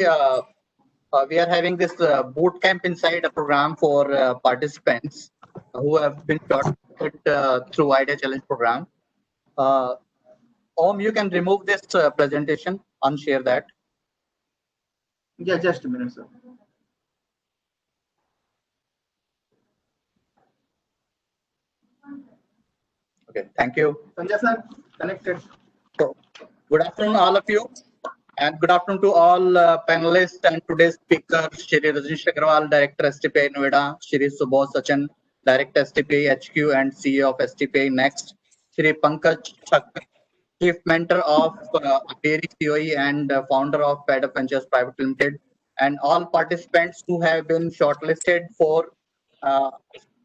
uh, we are having this boot camp inside a program for participants who have been shortlisted through Idea Challenge program. Uh, Om, you can remove this presentation, unshare that. Yeah, just a minute, sir. Okay, thank you. Sanjay sir, connected. So, good afternoon, all of you, and good afternoon to all panelists and today's speaker, Shri Rajnish Agrawal, Director STPI Noida, Shri Subodh Sachin, Director STPI HQ and CEO of STPI Next, Shri Pankaj Thakkar, Chief Mentor of Aperi COE and founder of Pad Ventures Private Limited, and all participants who have been uh,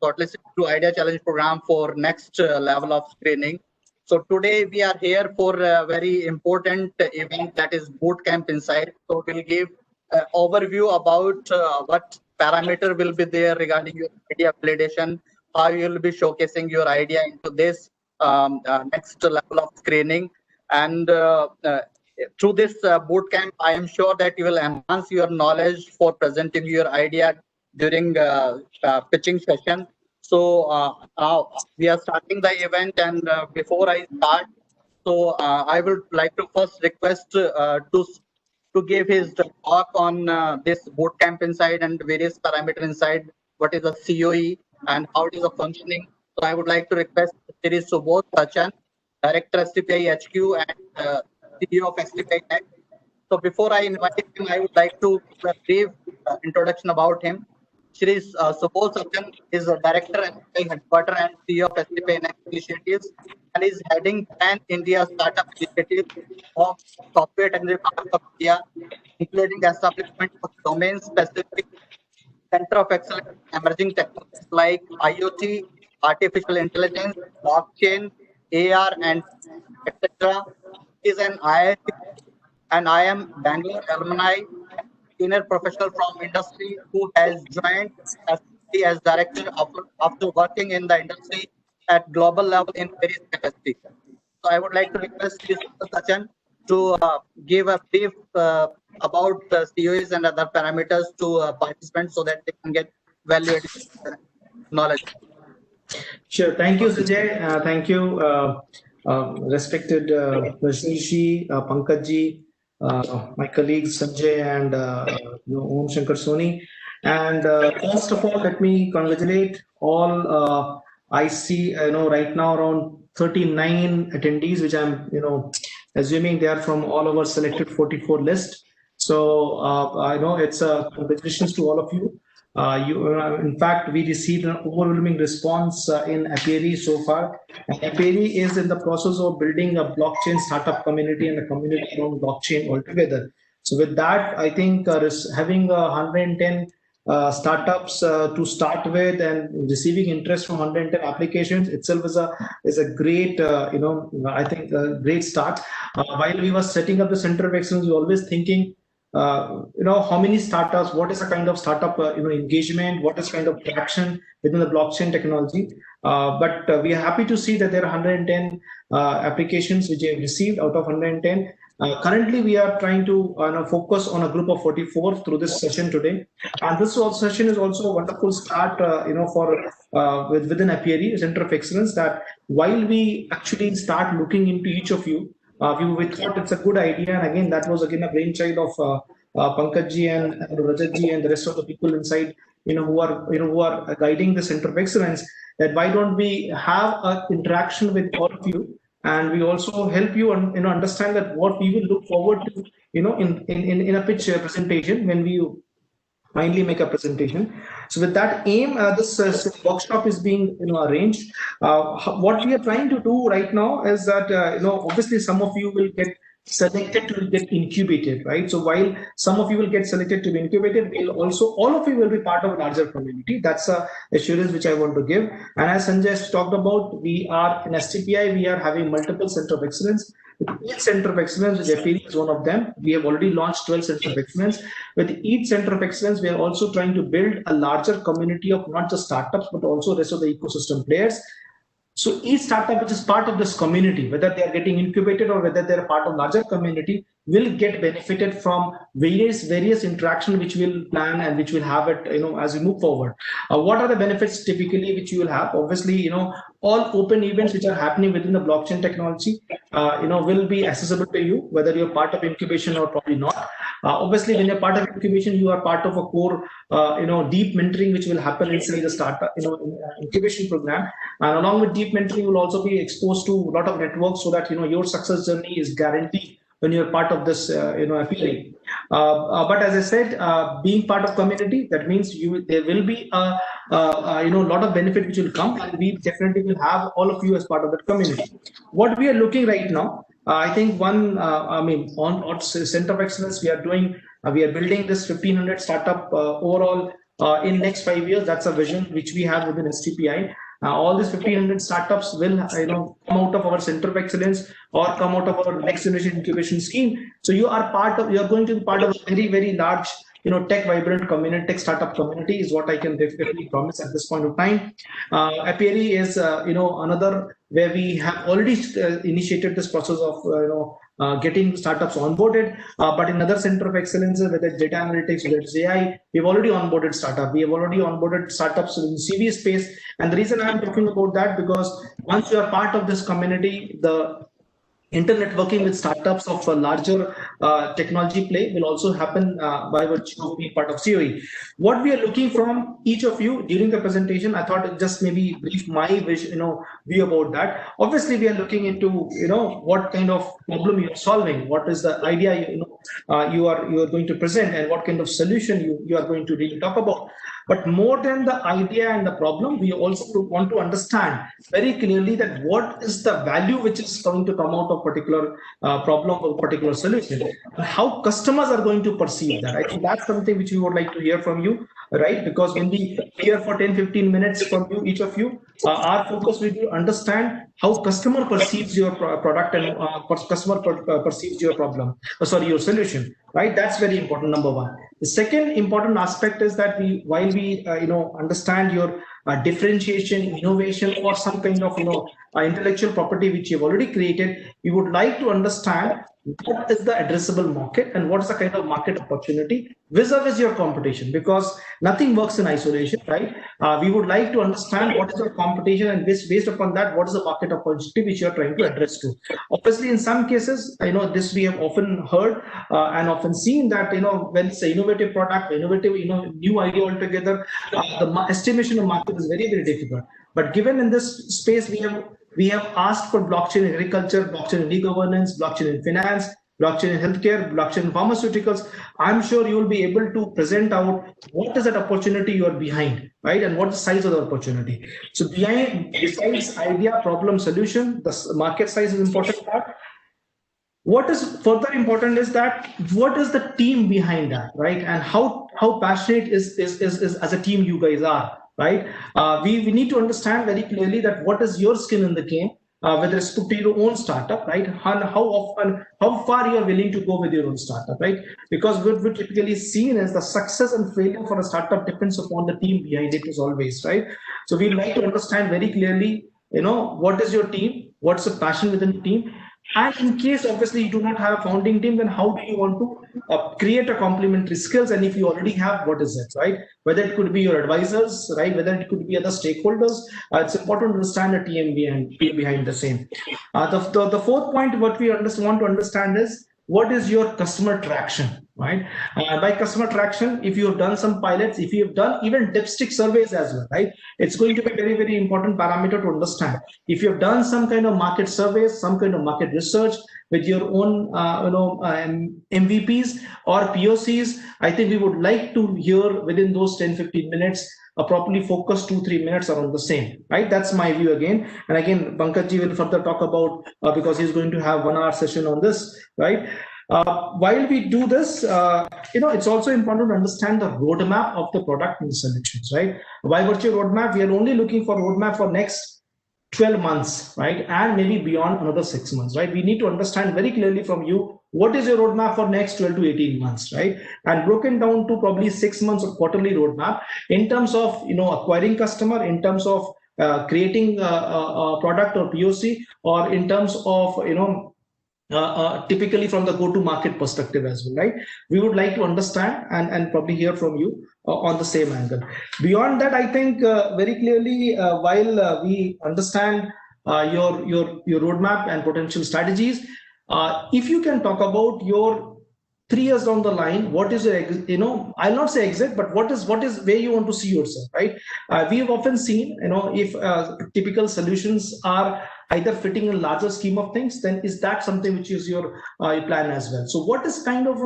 shortlisted to Idea Challenge program for next level of screening. So today we are here for a very important event, that is Bootcamp Insight. So we'll give overview about what parameter will be there regarding your idea validation, how you will be showcasing your idea into this next level of screening. And through this bootcamp, I am sure that you will enhance your knowledge for presenting your idea during pitching session. So we are starting the event, and before I start, so I would like to first request to give his talk on this bootcamp inside and various parameter inside. What is a COE and how it is a functioning? So I would like to request Shri Subodh Sachin, Director STPI HQ and CEO of STPI Next. So before I invite him, I would like to give a brief introduction about him. Shri Subodh Sachin is a Director at STPI Headquarter and CEO of STPI Next Initiatives, and is heading Pan India Startup Initiative of Software Technology Park of India, including the establishment of domain-specific Center of Excellence in emerging technologies like IoT, artificial intelligence, blockchain, AR, and etc. Is an IIT and I am Bangalore alumni and senior professional from industry who has joined as director after working in the industry at global level in various capacities. So I would like to request Mr. Sachin to give a brief about COEs and other parameters to participants so that they can get valued knowledge. Sure. Thank you, Sanjay. Thank you, respected Rajnish, Pankaj ji, my colleagues Sanjay and Om Shankar Soni. And first of all, let me congratulate all. I see, right now around 39 attendees, which I'm, assuming they are from all over selected 44 list. So I know it's congratulations to all of you. In fact, we received an overwhelming response in Aperi so far. And Aperi is in the process of building a blockchain startup community and a community around blockchain altogether. So with that, I think having 110 startups to start with and receiving interest from 110 applications itself is a great, I think a great start. While we were setting up the Center of Excellence, we were always thinking, how many startups, what is the kind of startup, engagement, what is kind of traction within the blockchain technology. But we are happy to see that there are 110 applications which we have received out of 110. Currently, we are trying to focus on a group of 44 through this session today. And this session is also a wonderful start, for within Aperi, Center of Excellence, that while we actually start looking into each of you, we thought it's a good idea, and again that was again a brainchild of Pankaj ji and Rajat ji and the rest of the people inside, who are guiding the Center of Excellence. That why don't we have an interaction with all of you, and we also help you understand that what we will look forward to, in a pitch presentation when we finally make a presentation. So with that aim, this workshop is being arranged. What we are trying to do right now is that obviously some of you will get selected to get incubated, right? So while some of you will get selected to be incubated, all of you will be part of a larger community. That's a assurance which I want to give. And as Sanjay talked about, we are in STPI, we are having multiple center of excellence. With each center of excellence, which Aperi is one of them, we have already launched 12 centers of excellence. With each center of excellence, we are also trying to build a larger community of not just startups, but also the rest of the ecosystem players. So each startup which is part of this community, whether they are getting incubated or whether they're part of larger community, will get benefited from various interaction which we'll plan and which will have it, as we move forward. What are the benefits typically which you will have? Obviously, all open events which are happening within the blockchain technology, will be accessible to you, whether you're part of incubation or probably not. Obviously, when you're part of incubation, you are part of a core, deep mentoring which will happen inside the startup, incubation program. And along with deep mentoring, you will also be exposed to a lot of networks so that your success journey is guaranteed when you're part of this, affiliate. But as I said, being part of community, that means there will be a lot of benefit which will come, and we definitely will have all of you as part of that community. What we are looking right now, I think on Center of Excellence, we are building this 1,500 startup overall in next 5 years. That's a vision which we have within STPI. All these 1,500 startups will come out of our Center of Excellence or come out of our next generation incubation scheme. So you are going to be part of a very, very large tech vibrant community, tech startup community is what I can definitely promise at this point of time. Apiary is another where we have already initiated this process of getting startups onboarded. But in other Center of Excellence, whether it's data analytics, whether it's AI, we've already onboarded startup. We have already onboarded startups in CV space. And the reason I'm talking about that, because once you are part of this community, the internetworking with startups of a larger technology play will also happen by virtue of being part of COE. What we are looking from each of you during the presentation, I thought just maybe brief my view about that. Obviously, we are looking into what kind of problem you are solving, what is the idea you are going to present, and what kind of solution you are going to really talk about. But more than the idea and the problem, we also want to understand very clearly that what is the value which is going to come out of particular problem or particular solution, and how customers are going to perceive that. I think that's something which we would like to hear from you, right? Because when we hear for 10-15 minutes from you, each of you, our focus will be to understand how customer perceives your product and customer perceives your problem, your solution, right? That's very important, number one. The second important aspect is that while we understand your differentiation, innovation, or some kind of intellectual property which you've already created, we would like to understand what is the addressable market and what is the kind of market opportunity vis-a-vis your competition, because nothing works in isolation, right? We would like to understand what is your competition, and based upon that, what is the market opportunity which you are trying to address to. Obviously, in some cases, this we have often heard and often seen that when it's an innovative product, innovative new idea altogether, the estimation of market is very, very difficult. But given in this space, we have asked for blockchain in agriculture, blockchain in e-governance, blockchain in finance, blockchain in healthcare, blockchain in pharmaceuticals. I'm sure you will be able to present out what is that opportunity you are behind, right? And what is the size of the opportunity. So besides idea, problem, solution, the market size is important part. What is further important is that what is the team behind that, right? And how passionate is as a team you guys are, right? We need to understand very clearly that what is your skin in the game, whether it's put to your own startup, right? And how far you are willing to go with your own startup, right? Because what we're typically seen as the success and failure for a startup depends upon the team behind it, as always, right? So we'd like to understand very clearly, what is your team, what's the passion within the team. And in case, obviously, you do not have a founding team, then how do you want to create a complementary skills? And if you already have, what is it, right? Whether it could be your advisors, right? Whether it could be other stakeholders. It's important to understand the team behind the same. The fourth point, what we want to understand is, what is your customer traction, right? By customer traction, if you have done some pilots, if you have done even dipstick surveys as well, right? It's going to be very, very important parameter to understand. If you have done some kind of market surveys, some kind of market research with your own, MVPs or POCs, I think we would like to hear within those 10-15 minutes, a properly focused 2-3 minutes around the same, right? That's my view again. And again, Pankaj will further talk about, because he's going to have 1 hour session on this, right? While we do this, it's also important to understand the roadmap of the product and the solutions, right? By virtue of roadmap, we are only looking for roadmap for next 12 months, right? And maybe beyond another 6 months, right? We need to understand very clearly from you, what is your roadmap for next 12 to 18 months, right? And broken down to probably 6 months of quarterly roadmap in terms of, acquiring customer, in terms of creating a product or POC, or in terms of typically from the go-to-market perspective as well, right? We would like to understand and probably hear from you on the same angle. Beyond that, I think very clearly, while we understand your roadmap and potential strategies, if you can talk about your 3 years down the line, what is your, I'll not say exit, but what is where you want to see yourself, right? We have often seen, if typical solutions are either fitting a larger scheme of things, then is that something which is your plan as well? So what is kind of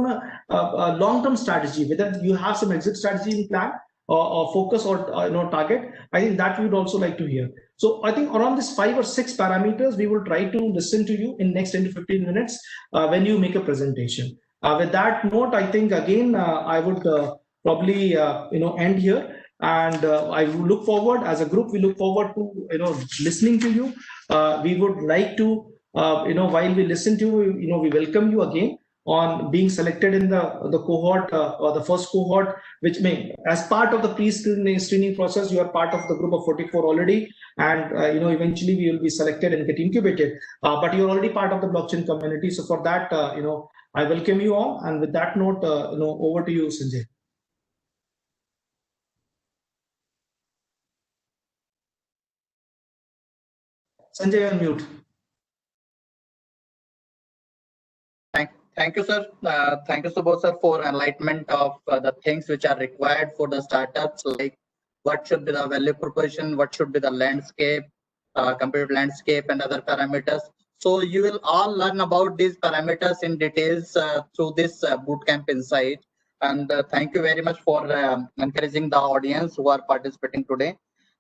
a long-term strategy, whether you have some exit strategy in plan or focus or target? I think that we would also like to hear. So I think around this 5 or 6 parameters, we will try to listen to you in next 10 to 15 minutes when you make a presentation. With that note, I think again, I would probably end here. And I look forward, as a group, we look forward to listening to you. We would like to while we listen to you, we welcome you again on being selected in the cohort or the first cohort, which may, as part of the pre-screening process, you are part of the group of 44 already, and eventually we will be selected and get incubated. But you're already part of the blockchain community, so for that, I welcome you all. And with that note, over to you, Sanjay. Sanjay, on mute. Thank you, sir. Thank you, Subodh, sir, for enlightenment of the things which are required for the startups, like what should be the value proposition, what should be the landscape, competitive landscape, and other parameters. So you will all learn about these parameters in details through this bootcamp insight. And thank you very much for encouraging the audience who are participating today.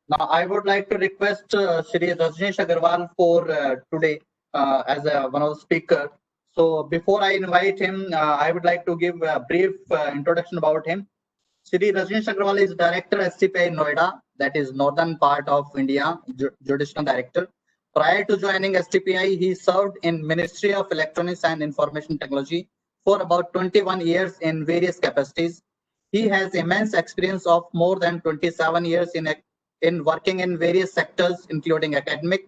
Now, I would like to request Shri Rajneesh Agarwal for today as one of the speakers. So before I invite him, I would like to give a brief introduction about him. Shri Rajneesh Agarwal is Director STPI Noida, that is northern part of India, Jurisdiction Director. Prior to joining STPI, he served in Ministry of Electronics and Information Technology for about 21 years in various capacities. He has immense experience of more than 27 years in working in various sectors, including academic,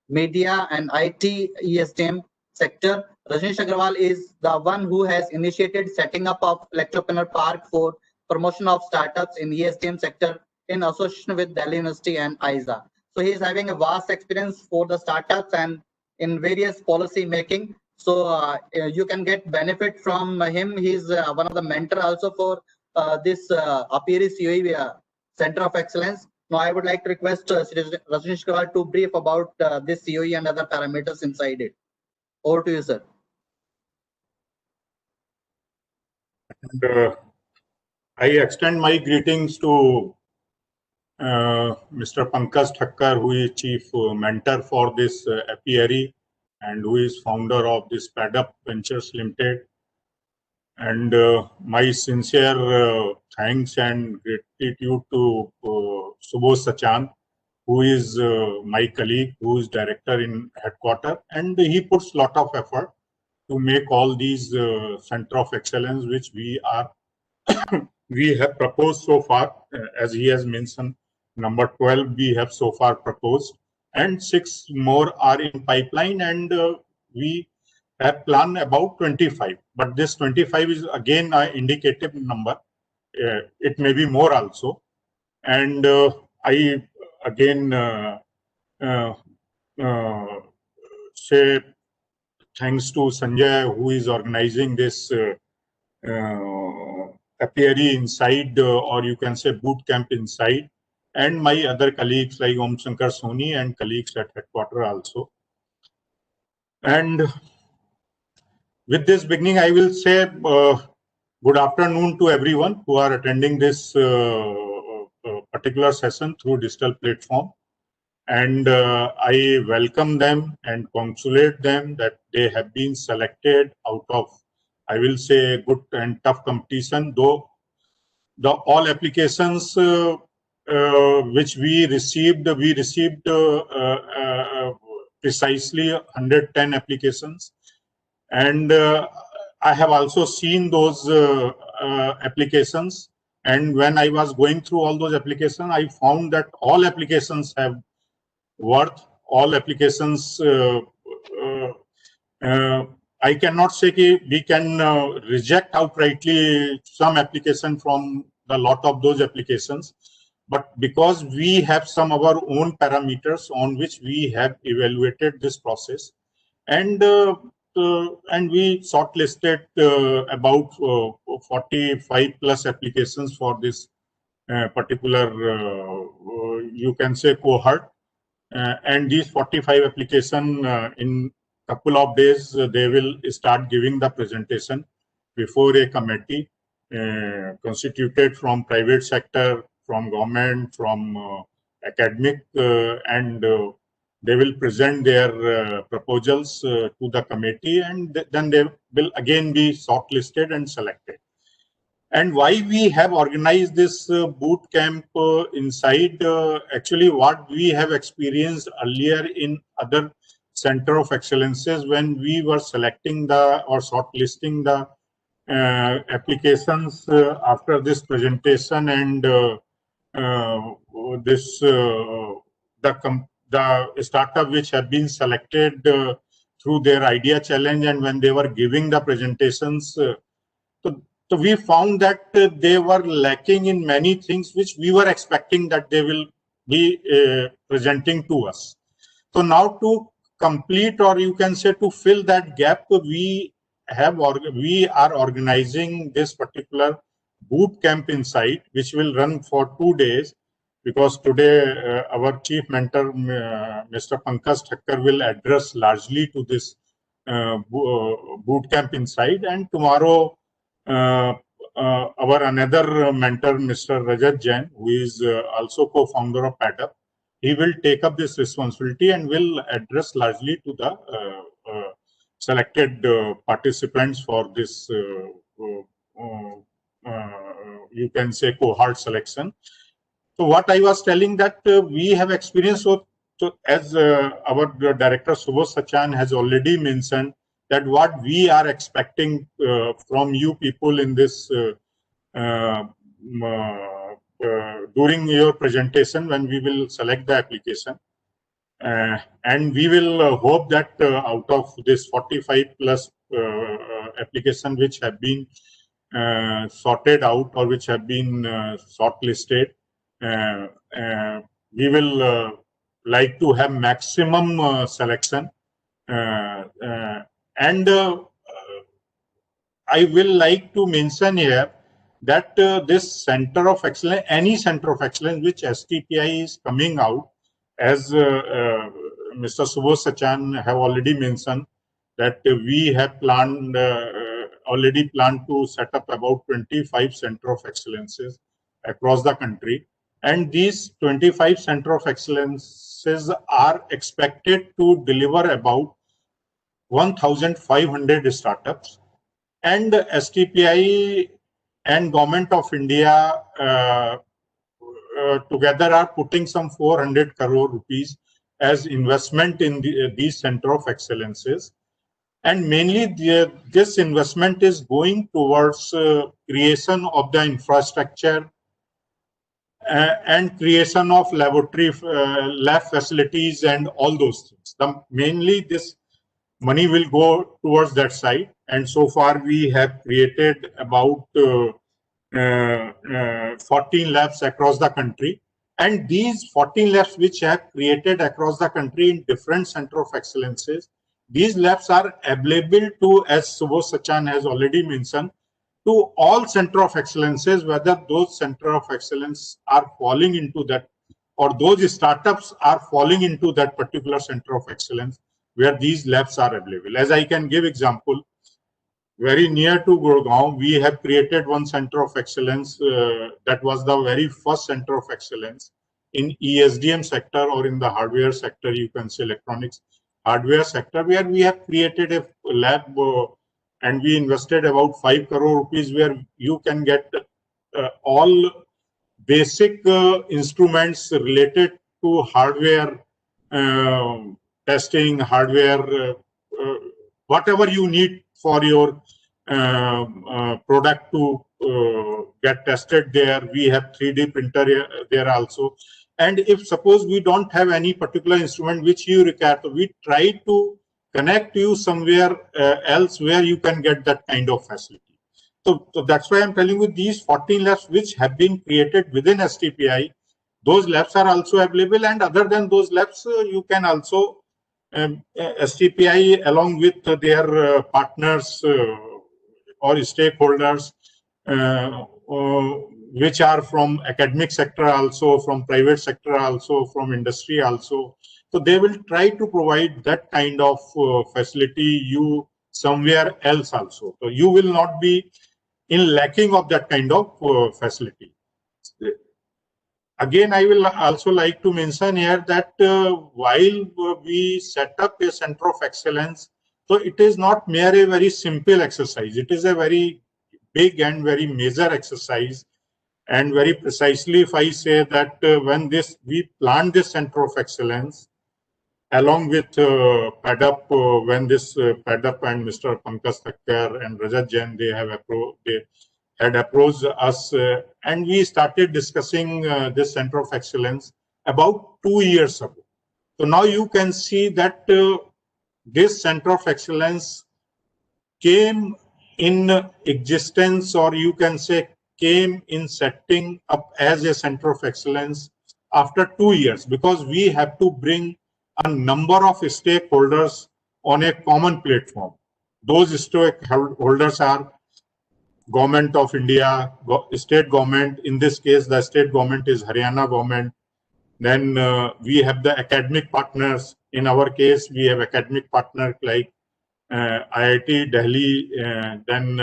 media, and IT ESDM sector. Rajneesh Agarwal is the one who has initiated setting up of Electropreneur Park for promotion of startups in ESDM sector in association with Delhi University and ISA. So he is having a vast experience for the startups and in various policy making. So you can get benefit from him. He's one of the mentor also for this Apiri COE Center of Excellence. Now I would like to request Rajneesh Agarwal to brief about this COE and other parameters inside it. Over to you, sir. And, I extend my greetings to Mr. Pankaj Thakkar, who is Chief Mentor for this apiary and who is founder of this PadUp Ventures Limited. And my sincere thanks and gratitude to Subodh Sachan, who is my colleague, who is director in headquarters, and he puts a lot of effort to make all these center of excellence, which we are we have proposed so far, as he has mentioned, number 12 we have so far proposed, and 6 more are in pipeline, and we have planned about 25. But this 25 is again an indicative number. It may be more also. And I again say thanks to Sanjay, who is organizing this apiary inside, or you can say boot camp inside, and my other colleagues like Om Shankar Soni and colleagues at headquarters also. And with this beginning, I will say good afternoon to everyone who are attending this particular session through digital platform. And I welcome them and congratulate them that they have been selected out of, I will say, good and tough competition, though all applications which we received precisely 110 applications. And I have also seen those applications. And when I was going through all those applications, I found that all applications have worth. All applications, I cannot say we can reject outrightly some application from the lot of those applications, but because we have some of our own parameters on which we have evaluated this process, and we shortlisted about 45 plus applications for this particular, you can say, cohort. And these 45 application, in couple of days, they will start giving the presentation before a committee constituted from private sector, from government, from academic, and they will present their proposals to the committee, and then they will again be shortlisted and selected. And why we have organized this boot camp inside, actually what we have experienced earlier in other center of excellences, when we were selecting the or shortlisting the applications after this presentation, and this the startup which have been selected through their idea challenge, and when they were giving the presentations, so we found that they were lacking in many things which we were expecting that they will be presenting to us. So now to complete, or you can say to fill that gap, we are organizing this particular boot camp inside, which will run for 2 days, because today our chief mentor, Mr. Pankaj Thakkar, will address largely to this boot camp inside, and tomorrow our another mentor, Mr. Rajat Jain, who is also co-founder of PADUP, he will take up this responsibility and will address largely to the selected participants for this, you can say, cohort selection. So what I was telling, that we have experienced, so as our director Subodh Sachan has already mentioned, that what we are expecting from you people in this during your presentation, when we will select the application, and we will hope that out of this 45 plus application which have been sorted out, or which have been shortlisted, we will like to have maximum selection, and I will like to mention here that this center of excellence, any center of excellence which STPI is coming out, as Mr. Subodh Sachan have already mentioned, that we have planned, already planned to set up about 25 center of excellences across the country. And these 25 center of excellences are expected to deliver about 1,500 startups, and STPI and Government of India together are putting some 400 crore rupees as investment in these center of excellences. And mainly this investment is going towards creation of the infrastructure and creation of laboratory lab facilities and all those things. Mainly this money will go towards that side, and so far we have created about 14 labs across the country. And these 14 labs which have created across the country in different center of excellences, these labs are available to, as Subodh Sachan has already mentioned, to all center of excellences, whether those center of excellence are falling into that, or those startups are falling into that particular center of excellence where these labs are available. As I can give example, very near to Gurgaon, we have created one center of excellence. That was the very first center of excellence in ESDM sector, or in the hardware sector, you can say electronics hardware sector, where we have created a lab and we invested about 5 crore rupees, where you can get all basic instruments related to hardware testing, hardware, whatever you need for your product to get tested there. We have 3D printer there also, And if suppose we don't have any particular instrument which you require, so we try to connect you somewhere else where you can get that kind of facility. So that's why I'm telling you these 14 labs which have been created within STPI, those labs are also available, and other than those labs, you can also STPI along with their partners or stakeholders which are from academic sector also, from private sector also, from industry also. So they will try to provide that kind of facility you somewhere else also. So you will not be in lacking of that kind of facility. Again, I will also like to mention here that while we set up a center of excellence, so it is not mere a very simple exercise. It is a very big and very major exercise. And very precisely, if I say that when we planned this center of excellence, along with PADUP, when this PADUP and Mr. Pankaj Thakkar and Rajat Jain, they had approached us, and we started discussing this center of excellence about 2 years ago. So now you can see that this center of excellence came in existence, or you can say came in setting up as a center of excellence after 2 years, because we have to bring a number of stakeholders on a common platform. Those stakeholders are Government of India, state government. In this case, the state government is Haryana government. Then we have the academic partners. In our case, we have academic partners like IIT Delhi, then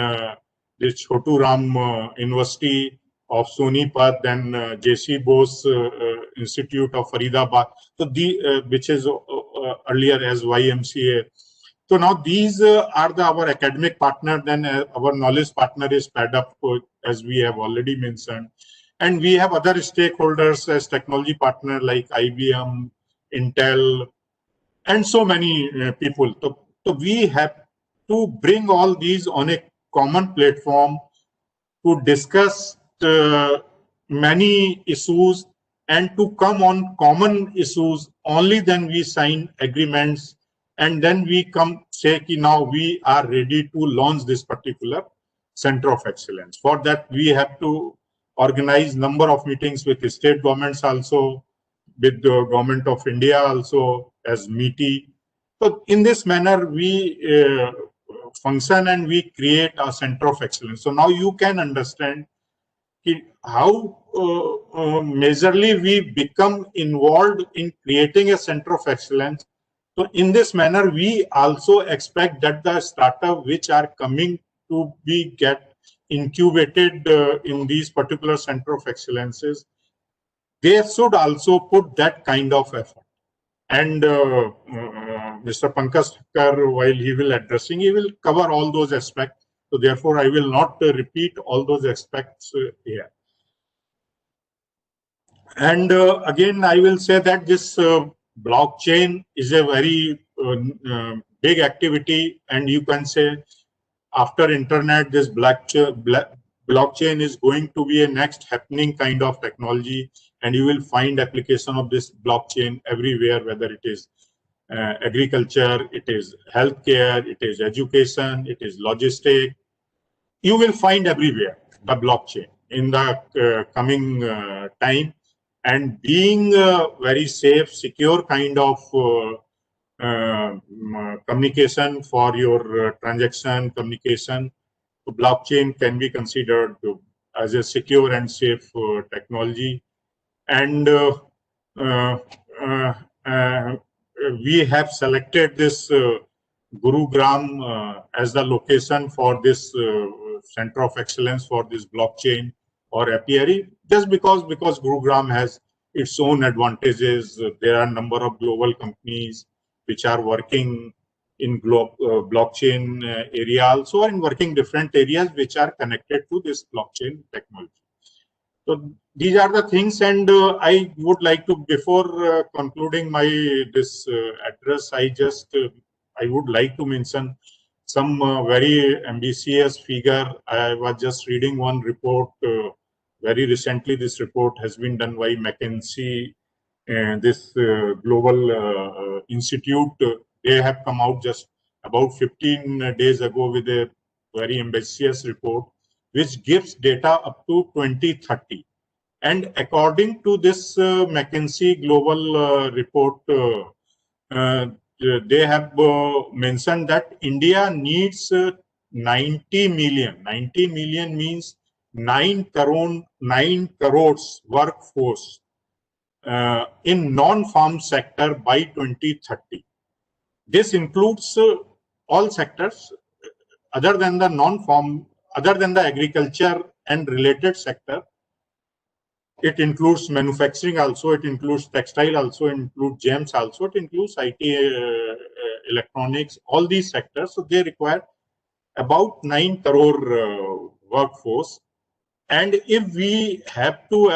this Chotu Ram University of Sonipat, then JC Bose Institute of Faridabad, so which is earlier as YMCA. So now these are our academic partner. Then our knowledge partner is PADUP, as we have already mentioned. And we have other stakeholders as technology partner like IBM, Intel, and so many people. So we have to bring all these on a common platform to discuss many issues and to come on common issues. Only then we sign agreements, and then we come say ki now we are ready to launch this particular center of excellence. For that, we have to organize number of meetings with state governments also, with the Government of India also as MITI. So in this manner, we function and we create a center of excellence. So now you can understand how majorly we become involved in creating a center of excellence. So in this manner, we also expect that the startup which are coming to get incubated in these particular center of excellences, they should also put that kind of effort. And Mr. Pankaj Thakkar, while he will addressing, he will cover all those aspects. So therefore, I will not repeat all those aspects here. And again, I will say that this blockchain is a very big activity, and you can say after internet, this blockchain is going to be a next happening kind of technology, and you will find application of this blockchain everywhere, whether it is agriculture, it is healthcare, it is education, it is logistic. You will find everywhere the blockchain in the coming time, and being very safe, secure kind of communication for your transaction communication. So blockchain can be considered as a secure and safe technology. And we have selected this Gurugram as the location for this center of excellence for this blockchain or apiary, just because Gurugram has its own advantages. There are a number of global companies which are working in blockchain area also, and working different areas which are connected to this blockchain technology. So these are the things, and I would like to, before concluding my this address, I would like to mention some very ambitious figure. I was just reading one report very recently. This report has been done by McKinsey this global institute, they have come out just about 15 days ago with a very ambitious report, which gives data up to 2030. And according to this McKinsey global report, they have mentioned that India needs 90 million. 90 million means 9 crores workforce in non-farm sector by 2030. This includes all sectors other than the non-farm, other than the agriculture and related sector. It includes manufacturing also, it includes textile also, it includes gems also, it includes IT, electronics, all these sectors. So they require about 9 crore workforce. And if we have to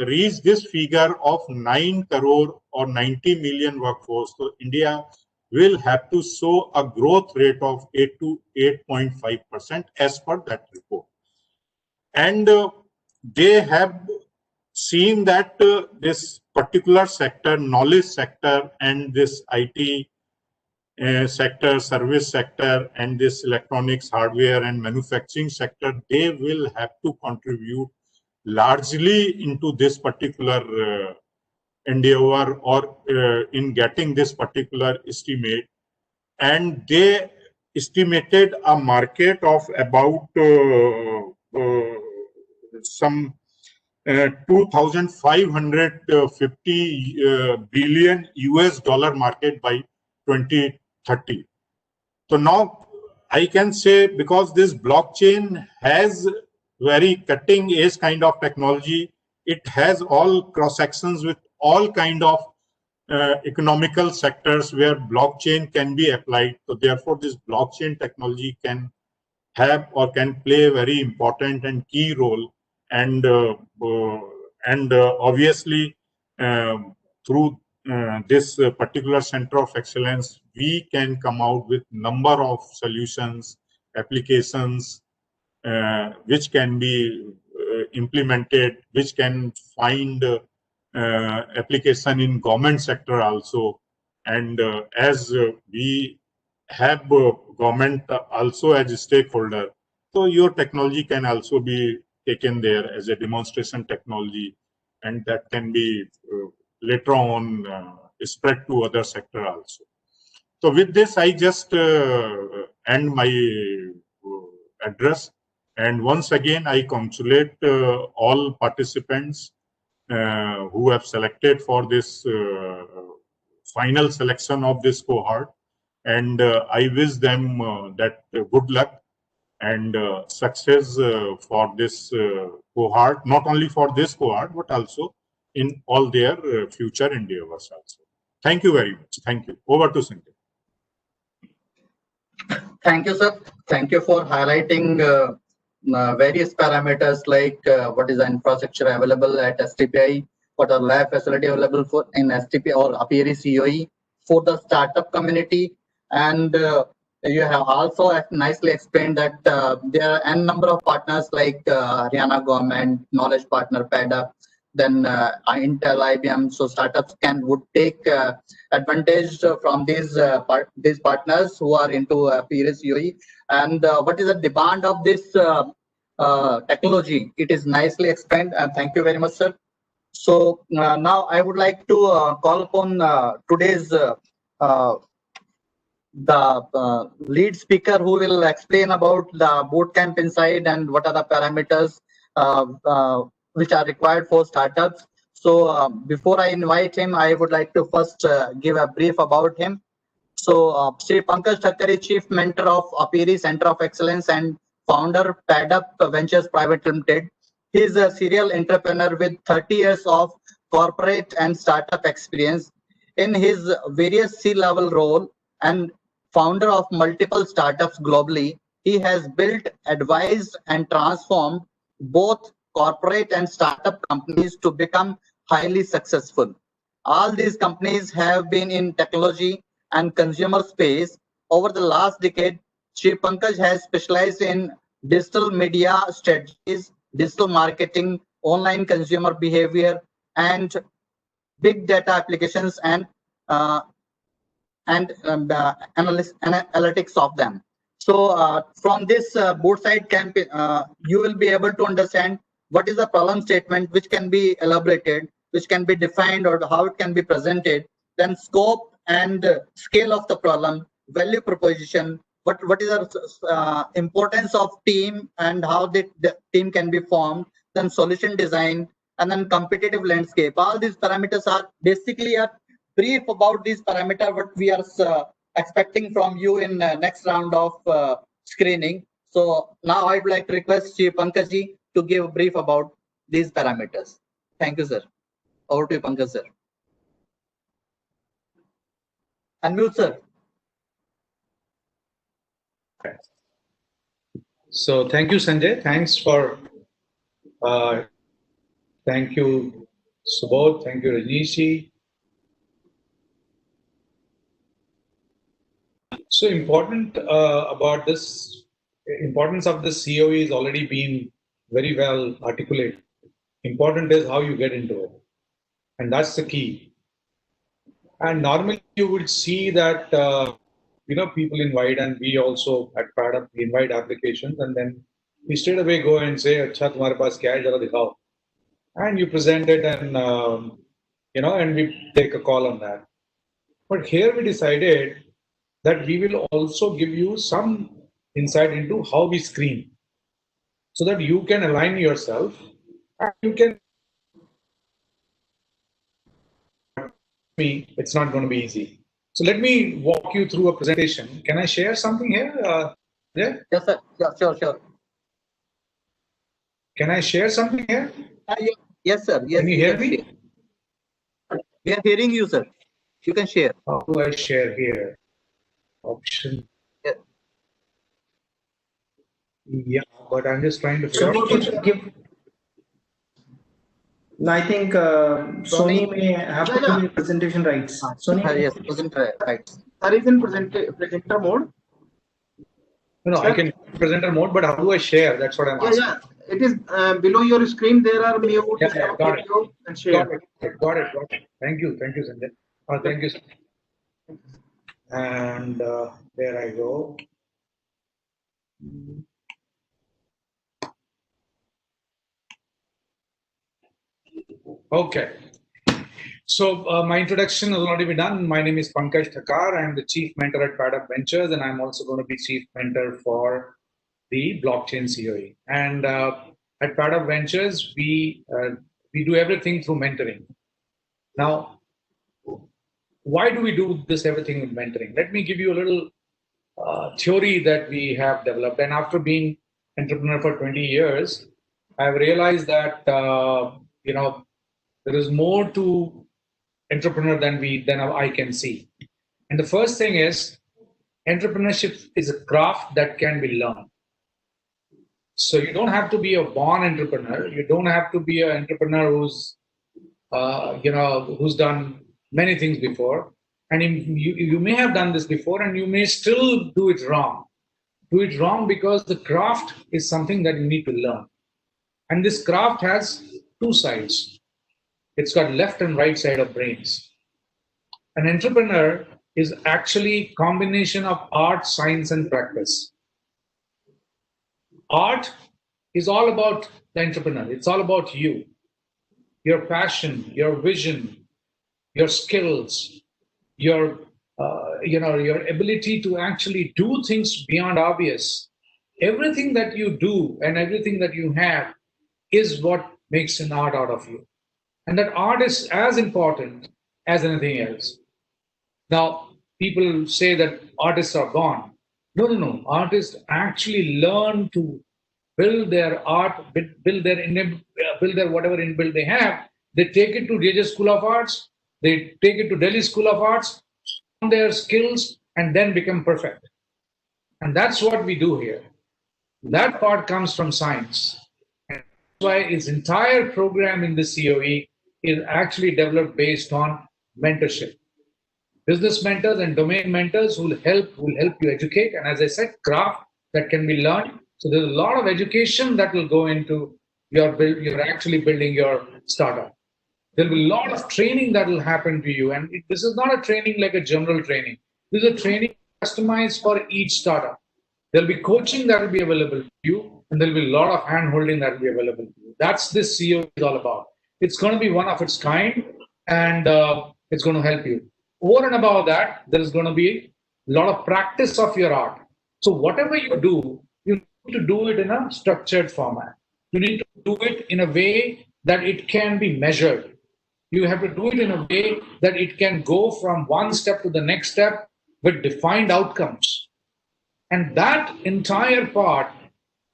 reach this figure of 9 crore or 90 million workforce, so India will have to show a growth rate of 8 to 8.5% as per that report. And they have seen that this particular sector, knowledge sector, and this IT sector, service sector, and this electronics, hardware, and manufacturing sector, they will have to contribute largely into this particular endeavor or in getting this particular estimate. And they estimated a market of about some 2,550 billion US dollar market by 2030. So now I can say, because this blockchain has very cutting edge kind of technology, it has all cross sections with all kind of economical sectors where blockchain can be applied. So therefore this blockchain technology can have or can play a very important and key role. And obviously through this particular center of excellence, we can come out with number of solutions, applications which can be implemented, which can find application in government sector also. And as we have government also as a stakeholder, so your technology can also be taken there as a demonstration technology, and that can be later on spread to other sector also. So with this, I just end my address. And once again, I congratulate all participants who have selected for this final selection of this cohort. And I wish them that good luck and success for this cohort, not only for this cohort, but also in all their future endeavors also. Thank you very much. Thank you. Over to Sanjay. Thank you, sir. Thank you for highlighting various parameters like what is the infrastructure available at STPI, what are lab facility available for in STPI or APIRI COE for the startup community. And you have also nicely explained that there are n number of partners like Haryana government, knowledge partner, PADUP, then Intel, IBM. So startups would take advantage from these partners who are into PRS UE. And what is the demand of this technology? It is nicely explained, and thank you very much, sir. So now I would like to call upon today's the lead speaker who will explain about the bootcamp inside and what are the parameters which are required for startups. So before I invite him, I would like to first give a brief about him. So Sri Pankaj Thakkar, Chief Mentor of APIRI Center of Excellence and founder PADUP Ventures Private Limited. He is a serial entrepreneur with 30 years of corporate and startup experience. In his various C-level role and founder of multiple startups globally, he has built, advised, and transformed both corporate and startup companies to become highly successful. All these companies have been in technology and consumer space. Over the last decade, Sri Pankaj has specialized in digital media strategies, digital marketing, online consumer behavior, and big data applications and analytics of them. So from this both side campaign, you will be able to understand what is the problem statement, which can be elaborated, which can be defined, or how it can be presented, then scope and scale of the problem, value proposition, what is the importance of team and how the team can be formed, then solution design, and then competitive landscape. All these parameters are basically a brief about these parameters, what we are expecting from you in next round of screening. So now I'd like to request Chief Pankaj to give a brief about these parameters. Thank you, sir. Over to you, Pankaj, sir. Unmute, sir. So thank you, Sanjay. Thank you, Subodh. Thank you, Rajnishi. So important about this, importance of this COE is already been very well articulated. Important is how you get into it. And that's the key. And normally you would see that, people invite, and we also at Pradap, we invite applications, and then we straight away go and say, "Achha, tumhare paas kya hai, jara dikhao." And you present it, and and we take a call on that. But here we decided that we will also give you some insight into how we screen, so that you can align yourself and you can. It's not going to be easy. So let me walk you through a presentation. Can I share something here? Yes, sir. Yeah, sure. Can I share something here? Yes, sir. Yes, can you hear me? We are hearing you, sir. You can share. How do I share here? Option. Yeah, but I'm just trying to figure out. I think Sony may have to give you presentation rights. Sony? Yes, presenter rights. Are you in presenter mode? No, I can presenter mode, but how do I share? That's what I'm asking. Yeah. It is below your screen. There are mute. Yeah, got it. And share. Got it. Thank you, Sanjay. Thank you. And there I go. Okay. So my introduction has already been done. My name is Pankaj Thakar. I'm the Chief Mentor at Pradap Ventures, and I'm also going to be Chief Mentor for the Blockchain COE. And at Pradap Ventures, we do everything through mentoring. Now, why do we do this everything with mentoring? Let me give you a little theory that we have developed. And after being entrepreneur for 20 years, I've realized that there is more to entrepreneur than I can see. And the first thing is, entrepreneurship is a craft that can be learned. So you don't have to be a born entrepreneur. You don't have to be an entrepreneur who's done many things before. And you may have done this before, and you may still do it wrong. Do it wrong because the craft is something that you need to learn. And this craft has two sides. It's got left and right side of brains. An entrepreneur is actually a combination of art, science, and practice. Art is all about the entrepreneur. It's all about you, your passion, your vision, your skills, your ability to actually do things beyond obvious. Everything that you do and everything that you have is what makes an art out of you. And that art is as important as anything else. Now, people say that artists are gone. No. Artists actually learn to build their art, build their whatever inbuilt they have. They take it to Raja School of Arts. They take it to Delhi School of Arts, on their skills, and then become perfect. And that's what we do here. That part comes from science. And that's why its entire program in the COE is actually developed based on mentorship. Business mentors and domain mentors will help you educate. And as I said, craft that can be learned. So there's a lot of education that will go into you're actually building your startup. There'll be a lot of training that will happen to you. And this is not a training like a general training. This is a training customized for each startup. There'll be coaching that will be available to you, and there'll be a lot of hand-holding that will be available to you. That's this CEO is all about. It's going to be one of its kind, and it's going to help you. Over and above that, there is going to be a lot of practice of your art. So whatever you do, you need to do it in a structured format. You need to do it in a way that it can be measured. You have to do it in a way that it can go from one step to the next step with defined outcomes. And that entire part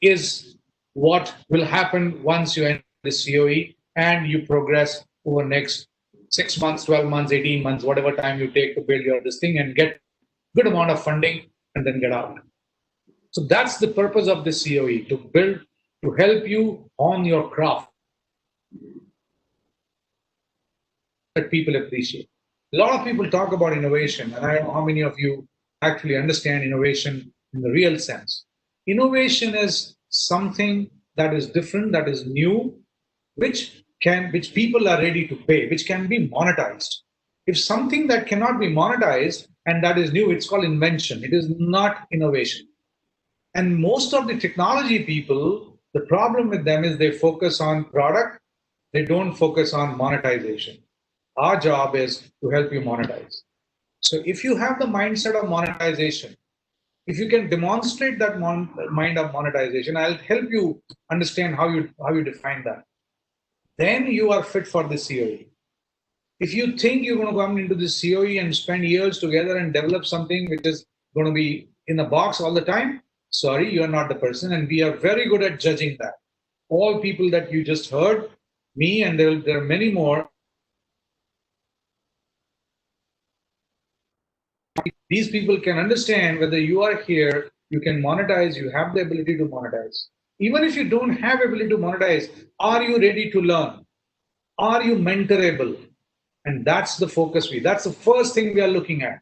is what will happen once you enter the COE and you progress over next 6 months, 12 months, 18 months, whatever time you take to build your this thing and get good amount of funding and then get out. So that's the purpose of the COE, to build, to help you on your craft that people appreciate. A lot of people talk about innovation, and I don't know how many of you actually understand innovation in the real sense. Innovation is something that is different, that is new, which people are ready to pay, which can be monetized. If something that cannot be monetized and that is new, it's called invention. It is not innovation. And most of the technology people, the problem with them is they focus on product, they don't focus on monetization. Our job is to help you monetize. So if you have the mindset of monetization, if you can demonstrate that mind of monetization, I'll help you understand how you define that. Then you are fit for the COE. If you think you're going to come into the COE and spend years together and develop something which is going to be in a box all the time, sorry, you're not the person. And we are very good at judging that. All people that you just heard, me, and there are many more, these people can understand whether you are here, you can monetize, you have the ability to monetize. Even if you don't have ability to monetize, are you ready to learn? Are you mentorable? And that's the focus. That's the first thing we are looking at.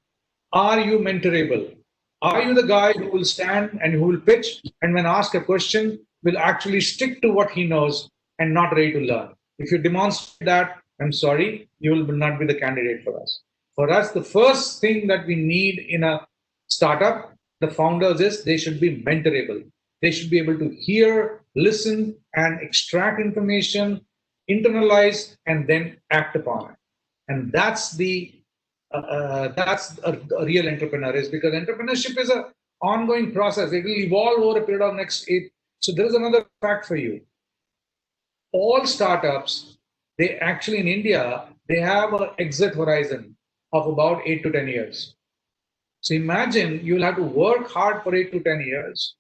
Are you mentorable? Are you the guy who will stand and who will pitch and when asked a question will actually stick to what he knows and not ready to learn? If you demonstrate that, I'm sorry, you will not be the candidate for us. For us, the first thing that we need in a startup, the founders, is they should be mentorable. They should be able to hear, listen, and extract information, internalize, and then act upon it. And that's a real entrepreneur is, because entrepreneurship is an ongoing process. It will evolve over a period of next 8. So there is another fact for you. All startups, they actually in India, they have an exit horizon of about 8 to 10 years. So imagine you'll have to work hard for 8 to 10 years,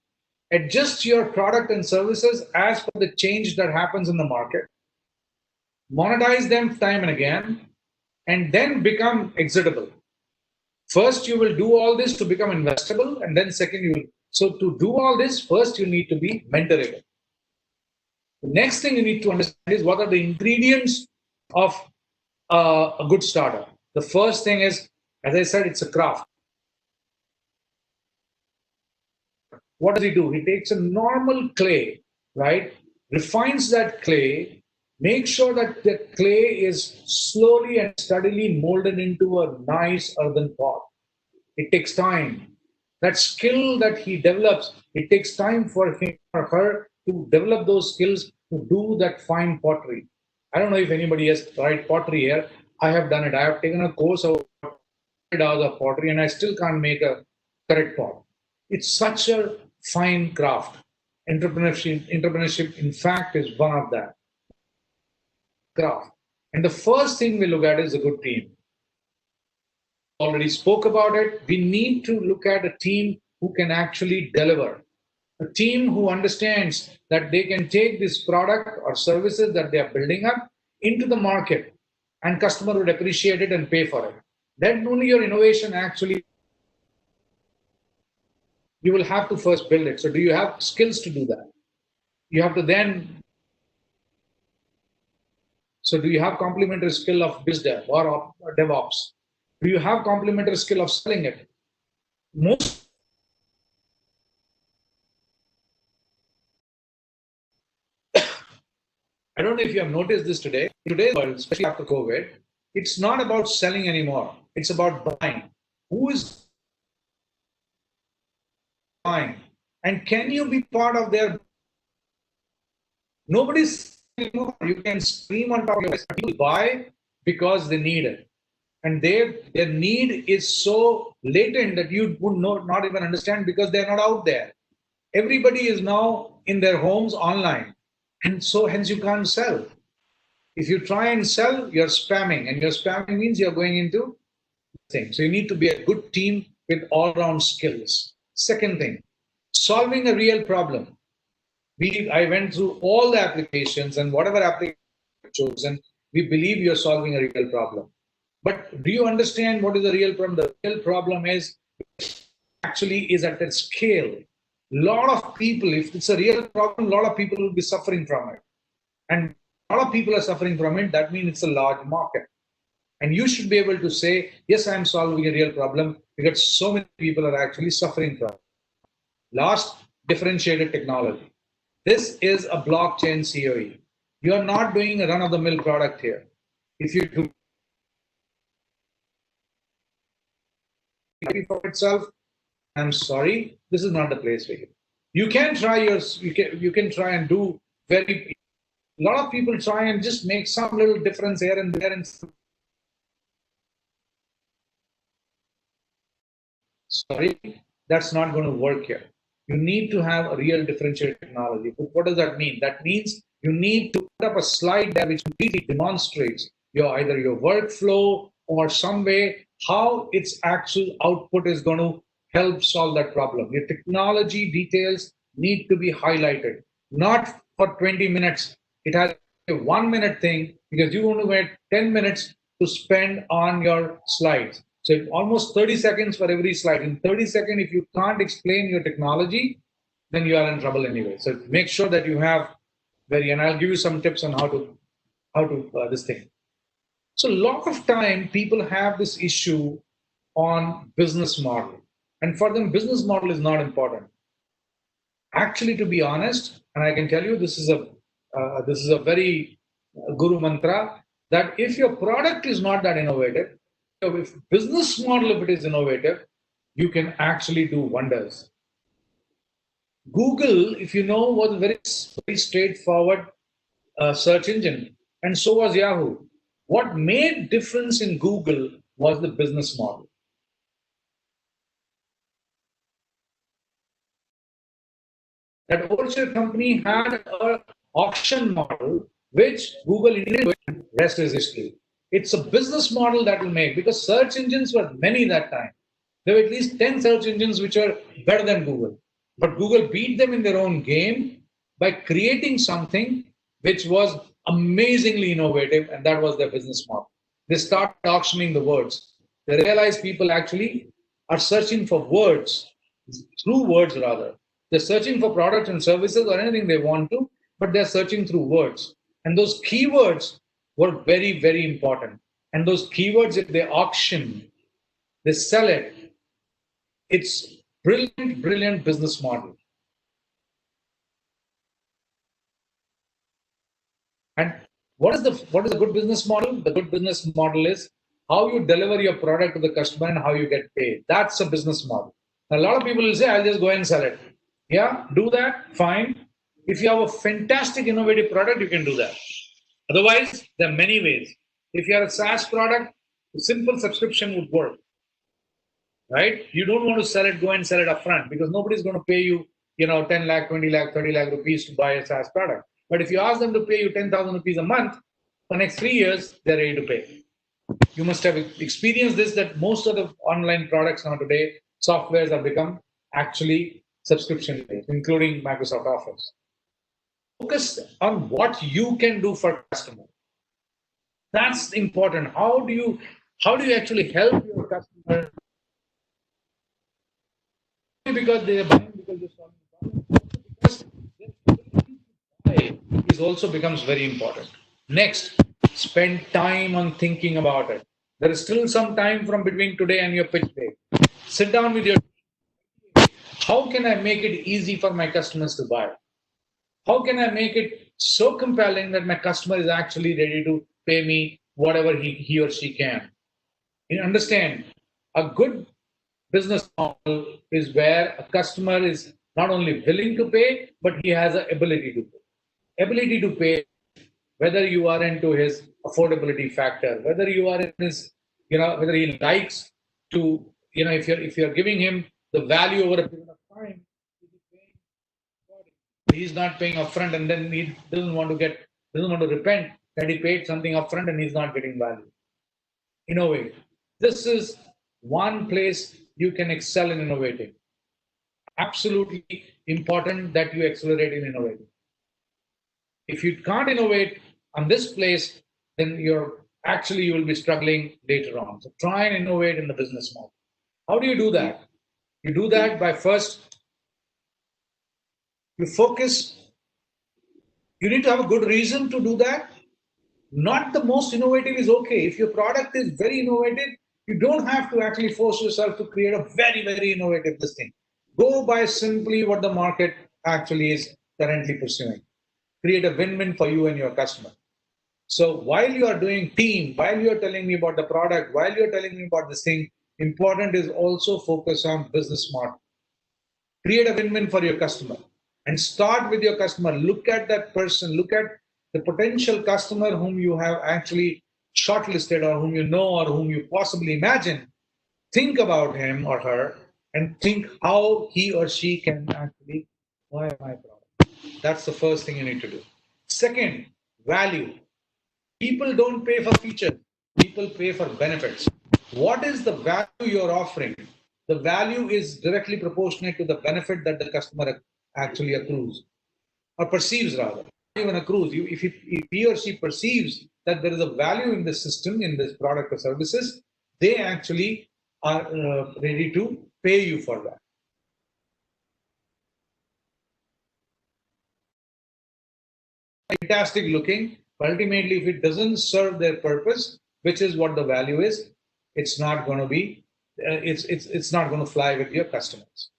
adjust your product and services as per the change that happens in the market, monetize them time and again, and then become exitable. First, you will do all this to become investable, and then second, you will. So to do all this, first you need to be mentorable. The next thing you need to understand is what are the ingredients of a good startup. The first thing is, as I said, it's a craft. What does he do? He takes a normal clay, right? Refines that clay, makes sure that the clay is slowly and steadily molded into a nice earthen pot. It takes time. That skill that he develops, it takes time for him or her to develop those skills to do that fine pottery. I don't know if anybody has tried pottery here. I have done it. I have taken a course of 100 hours of pottery and I still can't make a correct pot. It's such a fine craft. Entrepreneurship, in fact, is one of that craft. And the first thing we look at is a good team. Already spoke about it. We need to look at a team who can actually deliver. A team who understands that they can take this product or services that they are building up into the market and customer would appreciate it and pay for it. Then only your innovation actually, you will have to first build it. So do you have skills to do that? You have to then, so do you have complementary skill of BizDev or DevOps? Do you have complementary skill of selling it? Most I don't know if you have noticed this today. In today's world, especially after COVID, it's not about selling anymore. It's about buying. Who is buying? And can you be part of their? Nobody's anymore. You can scream on top of your voice. People buy because they need it. And their need is so latent that you would not even understand because they're not out there. Everybody is now in their homes online. And so hence you can't sell. If you try and sell, you're spamming. And your spamming means you're going into things. So you need to be a good team with all-round skills. Second thing, solving a real problem. I went through all the applications and whatever application you've chosen, we believe you're solving a real problem. But do you understand what is the real problem? The real problem is actually is at that scale. A lot of people, if it's a real problem, a lot of people will be suffering from it. And a lot of people are suffering from it. That means it's a large market. And you should be able to say, yes, I'm solving a real problem because so many people are actually suffering from it. Last, differentiated technology. This is a blockchain COE. You are not doing a run-of-the-mill product here. If you do for itself, I'm sorry, this is not the place for you. You can try you can try and do a lot of people try and just make some little difference here and there and sorry, that's not going to work here. You need to have a real differentiated technology. But what does that mean? That means you need to put up a slide there which completely demonstrates either your workflow or some way how its actual output is going to help solve that problem. Your technology details need to be highlighted, not for 20 minutes. It has a 1 minute thing because you want to wait 10 minutes to spend on your slides. So almost 30 seconds for every slide. In 30 seconds, if you can't explain your technology, then you are in trouble anyway. So make sure that you have and I'll give you some tips on how to this thing. So a lot of time people have this issue on business model. And for them, business model is not important. Actually, to be honest, and I can tell you this is a very guru mantra, that if your product is not that innovative, if business model, if it is innovative, you can actually do wonders. Google, if you know, was a very straightforward search engine, and so was Yahoo. What made difference in Google was the business model. That Orchard company had an auction model, which Google integrated with. Rest is history. It's a business model that will make, because search engines were many that time. There were at least 10 search engines which are better than Google. But Google beat them in their own game by creating something which was amazingly innovative, and that was their business model. They started auctioning the words. They realized people actually are searching for words, through words rather. They're searching for products and services or anything they want to, but they're searching through words. And those keywords were very, very important. And those keywords, if they auction, they sell it. It's brilliant, brilliant business model. And what is a good business model? The good business model is how you deliver your product to the customer and how you get paid. That's a business model. A lot of people will say, I'll just go and sell it. Yeah, do that, fine. If you have a fantastic innovative product, you can do that. Otherwise, there are many ways. If you have a SaaS product, a simple subscription would work. Right? You don't want to go and sell it upfront, because nobody's going to pay you, 10 lakh, 20 lakh, 30 lakh rupees to buy a SaaS product. But if you ask them to pay you 10,000 rupees a month, for the next 3 years, they're ready to pay. You must have experienced this, that most of the online products now today, softwares have become actually subscription-based, including Microsoft Office. Focus on what you can do for customer. That's important. How do you actually help your customer? Because they are buying because they're solving the problem. Because their ability to buy is also becomes very important. Next, spend time on thinking about it. There is still some time from between today and your pitch day. Sit down with your team. How can I make it easy for my customers to buy? How can I make it so compelling that my customer is actually ready to pay me whatever he or she can? You understand, a good business model is where a customer is not only willing to pay, but he has an ability to pay. Ability to pay, whether you are into his affordability factor, whether you are in his, whether he likes to, if you're giving him the value over a period of time, he's not paying upfront, and then he doesn't want to repent that he paid something upfront and he's not getting value. Innovate. This is one place you can excel in innovating. Absolutely important that you accelerate in innovating. If you can't innovate on this place, then you will be struggling later on. So try and innovate in the business model. How do you do that? You do that by first, you focus. You need to have a good reason to do that. Not the most innovative is okay. If your product is very innovative, you don't have to actually force yourself to create a very, very innovative thing. Go by simply what the market actually is currently pursuing. Create a win-win for you and your customer. So while you are doing team, while you are telling me about the product, while you are telling me about this thing, important is also focus on business model. Create a win-win for your customer and start with your customer. Look at that person, look at the potential customer whom you have actually shortlisted or whom you know or whom you possibly imagine. Think about him or her and think how he or she can actually buy my product. That's the first thing you need to do. Second, value. People don't pay for features, people pay for benefits. What is the value you're offering? The value is directly proportionate to the benefit that the customer actually accrues or perceives, rather. Not even accrues. If he or she perceives that there is a value in this system, in this product or services, they actually are ready to pay you for that. Fantastic looking, but ultimately, if it doesn't serve their purpose, which is what the value is, it's not going to be, it's not going to fly with your customers.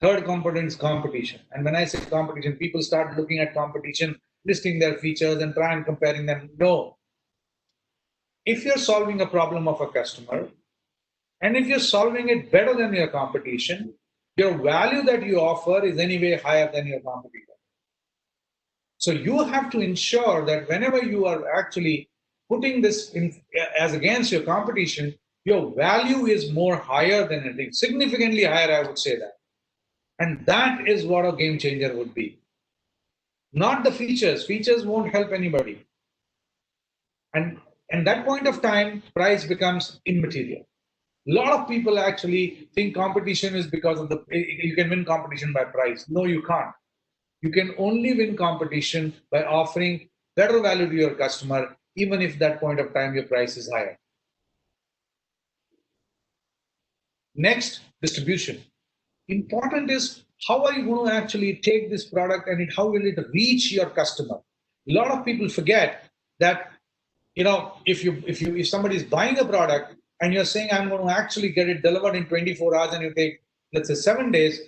Third component is competition. And when I say competition, people start looking at competition, listing their features and try and comparing them. No. If you're solving a problem of a customer, and if you're solving it better than your competition, your value that you offer is anyway higher than your competitor. So you have to ensure that whenever you are actually putting this in as against your competition, your value is more higher than anything, significantly higher, I would say that. And that is what a game changer would be. Not the features. Features won't help anybody. And at that point of time, price becomes immaterial. A lot of people actually think competition is because of you can win competition by price. No, you can't. You can only win competition by offering better value to your customer, even if that point of time your price is higher. Next, distribution. Important is how are you going to actually take this product and how will it reach your customer? A lot of people forget that if somebody is buying a product and you're saying I'm going to actually get it delivered in 24 hours and you take, let's say, 7 days,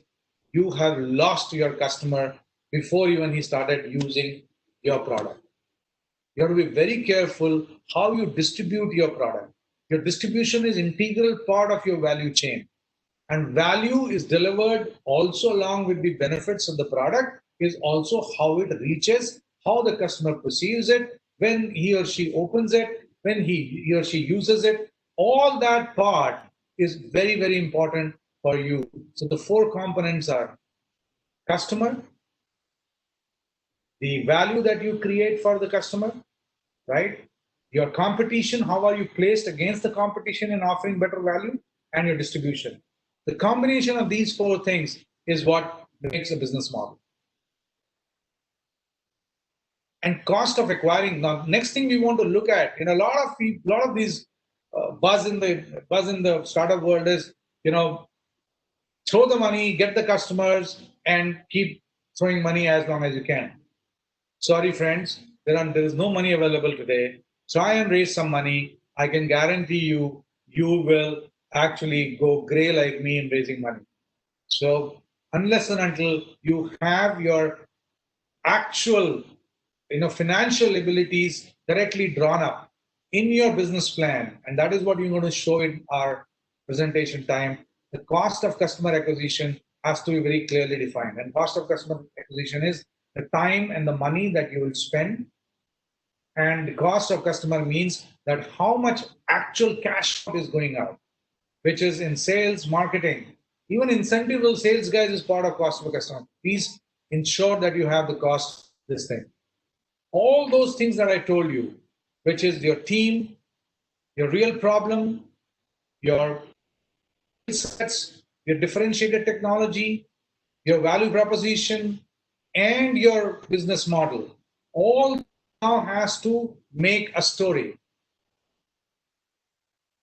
you have lost your customer before even he started using your product. You have to be very careful how you distribute your product. Your distribution is an integral part of your value chain. And value is delivered also along with the benefits of the product is also how it reaches, how the customer perceives it, when he or she opens it, when he or she uses it. All that part is very, very important for you. So the 4 components are customer, the value that you create for the customer, right? Your competition, how are you placed against the competition in offering better value, and your distribution. The combination of these 4 things is what makes a business model. And cost of acquiring. Now, next thing we want to look at in a lot of these buzz in the startup world is, throw the money, get the customers, and keep throwing money as long as you can. Sorry, friends, there is no money available today. Try and raise some money. I can guarantee you will actually go gray like me in raising money. So unless and until you have your actual, financial abilities directly drawn up in your business plan, and that is what you're going to show in our presentation time. The cost of customer acquisition has to be very clearly defined, and cost of customer acquisition is the time and the money that you will spend, and the cost of customer means that how much actual cash is going out, which is in sales, marketing, even incentive to sales guys is part of cost of a customer. Please ensure that you have the cost of this thing. All those things that I told you, which is your team, your real problem, your sets, your differentiated technology, your value proposition, and your business model, all now has to make a story.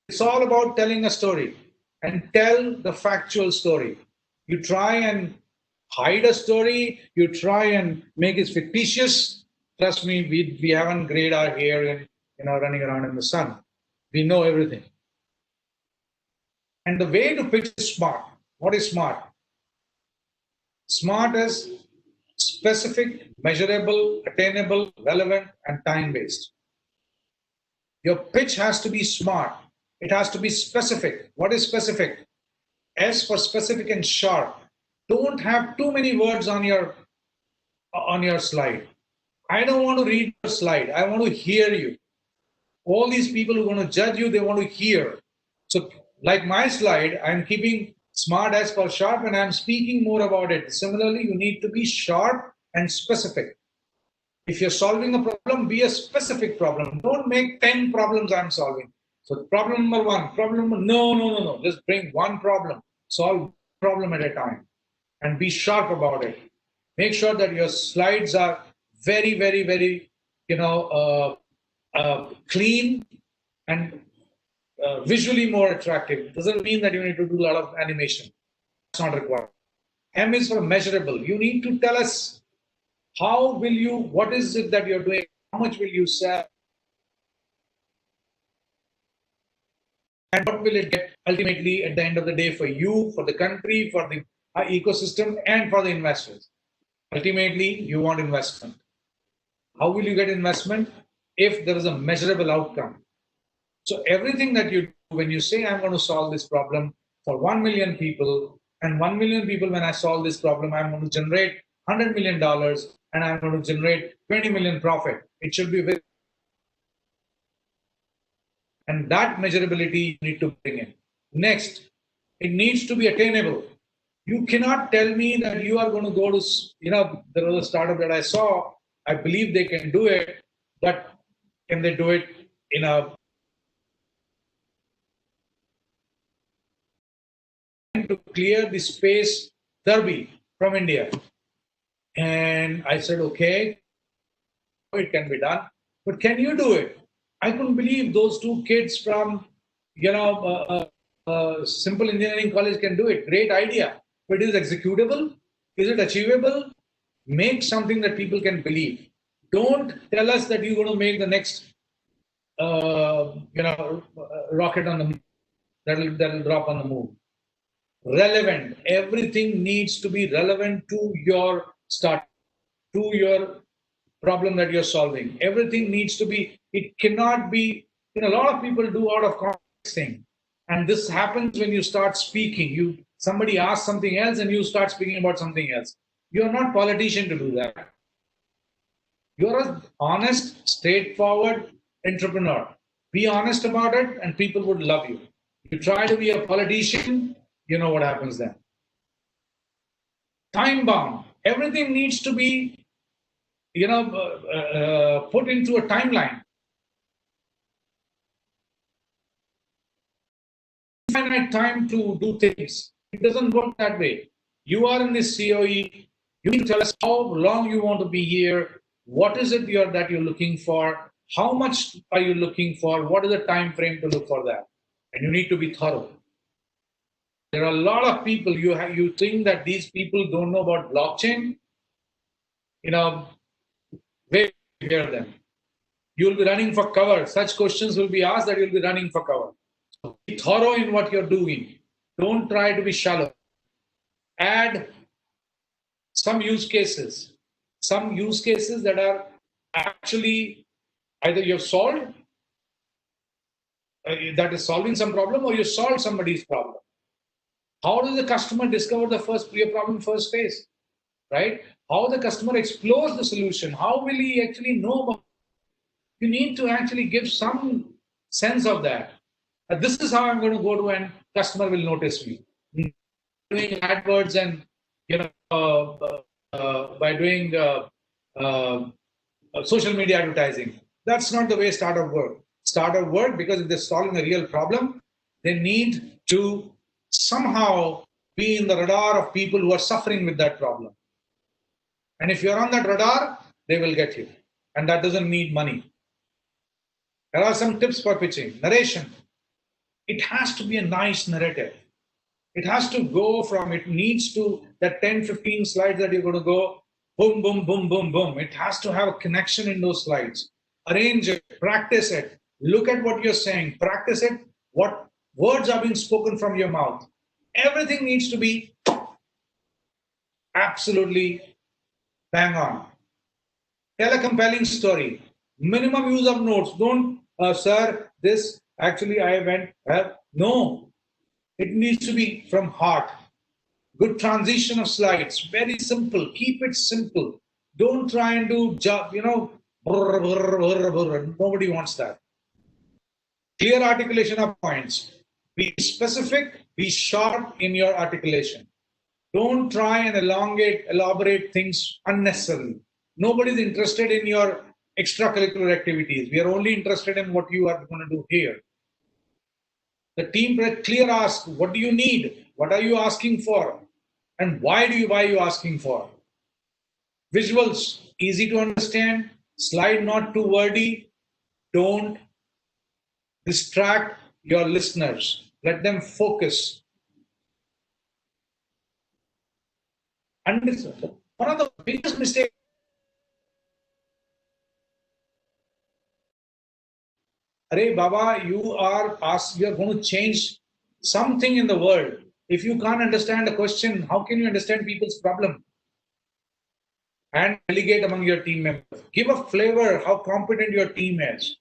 It's all about telling a story, and tell the factual story. You try and hide a story, you try and make it fictitious. Trust me, we haven't grayed our hair and running around in the sun. We know everything. And the way to pitch is smart. What is smart? Smart is specific, measurable, attainable, relevant, and time-based. Your pitch has to be smart. It has to be specific. What is specific? S for specific and sharp. Don't have too many words on your slide. I don't want to read your slide. I want to hear you. All these people who are going to judge you, they want to hear. So like my slide, I'm keeping smart as for sharp, and I'm speaking more about it. Similarly, you need to be sharp and specific. If you're solving a problem, be a specific problem. Don't make 10 problems I'm solving. So problem number one, no. Just bring one problem. Solve one problem at a time and be sharp about it. Make sure that your slides are very, very, very, clean and visually more attractive. Doesn't mean that you need to do a lot of animation. It's not required. M is for measurable. You need to tell us what is it that you're doing? How much will you sell? And what will it get ultimately at the end of the day for you, for the country, for the ecosystem, and for the investors? Ultimately, you want investment. How will you get investment? If there is a measurable outcome. So everything that you do, when you say, I'm going to solve this problem for 1 million people, and 1 million people, when I solve this problem, I'm going to generate $100 million, and I'm going to generate 20 million profit. It should be very. And that measurability you need to bring in. Next, it needs to be attainable. You cannot tell me that you are going to go to, there was a startup that I saw, I believe they can do it, but can they do it in a to clear the space derby from India? And I said, okay, it can be done, but can you do it? I couldn't believe those two kids from, simple engineering college can do it. Great idea, but is it executable? Is it achievable? Make something that people can believe. Don't tell us that you're going to make the next, rocket on the moon that'll drop on the moon. Relevant. Everything needs to be relevant to your start, to your problem that you're solving. Everything needs to be. It cannot be. A lot of people do out of context thing, and this happens when you start speaking. Somebody asks something else, and you start speaking about something else. You're not a politician to do that. You're an honest, straightforward entrepreneur. Be honest about it, and people would love you. You try to be a politician, you know what happens then. Time bound. Everything needs to be, put into a timeline. Infinite time to do things. It doesn't work that way. You are in this COE. You need to tell us how long you want to be here. What is it that you're looking for? How much are you looking for? What is the time frame to look for that? And you need to be thorough. There are a lot of people, you think that these people don't know about blockchain? Wait to hear them. You'll be running for cover. Such questions will be asked that you'll be running for cover. So be thorough in what you're doing. Don't try to be shallow. Add some use cases. some use cases that are actually either you've solved, that is solving some problem, or you solved somebody's problem. How does the customer discover your problem first phase, right? How the customer explores the solution? How will he actually know about it? You need to actually give some sense of that. This is how I'm going to go to, and customer will notice me. Doing AdWords and by doing social media advertising. That's not the way startup work. Startup work, because if they're solving a real problem, they need to somehow be in the radar of people who are suffering with that problem. And if you're on that radar, they will get you. And that doesn't need money. There are some tips for pitching. Narration. It has to be a nice narrative. It has to go from, it needs to, that 10, 15 slides that you're going to go, boom, boom, boom, boom, boom. It has to have a connection in those slides. Arrange it, practice it, look at what you're saying, practice it, what words are being spoken from your mouth. Everything needs to be absolutely bang on. Tell a compelling story. Minimum use of notes. Don't, sir, this actually I went, no. It needs to be from heart. Good transition of slides. Very simple. Keep it simple. Don't try and do, brr, brr, brr, brr. Nobody wants that. Clear articulation of points. Be specific, be sharp in your articulation. Don't try and elaborate things unnecessarily. Nobody's interested in your extracurricular activities. We are only interested in what you are going to do here. The team clear ask, what do you need? What are you asking for? And why are you asking for? Visuals, easy to understand. Slide not too wordy. Don't distract your listeners. Let them focus. And one of the biggest mistakes. Arey Baba, you are going to change something in the world. If you can't understand a question, how can you understand people's problem? And delegate among your team members. Give a flavor how competent your team is.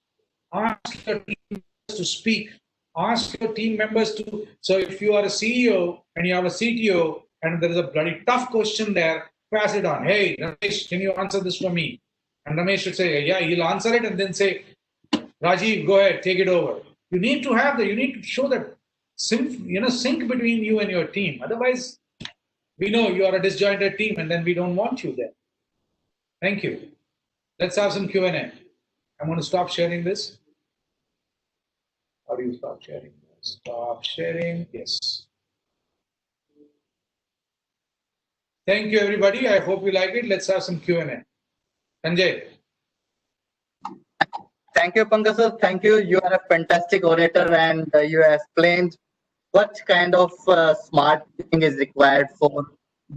Ask your team members to speak. Ask your team members to. So if you are a CEO and you have a CTO and there is a bloody tough question there, pass it on. Hey, Ramesh, can you answer this for me? And Ramesh should say, yeah, he'll answer it, and then say, Rajiv, go ahead, take it over. You need to have you need to show that sync between you and your team. Otherwise, we know you are a disjointed team, and then we don't want you there. Thank you. Let's have some Q&A. I'm going to stop sharing this. How do you stop sharing? Stop sharing. Yes. Thank you, everybody. I hope you like it. Let's have some Q&A. Sanjay. Thank you, Pankaj sir. Thank you. You are a fantastic orator, and you explained what kind of smart thinking is required for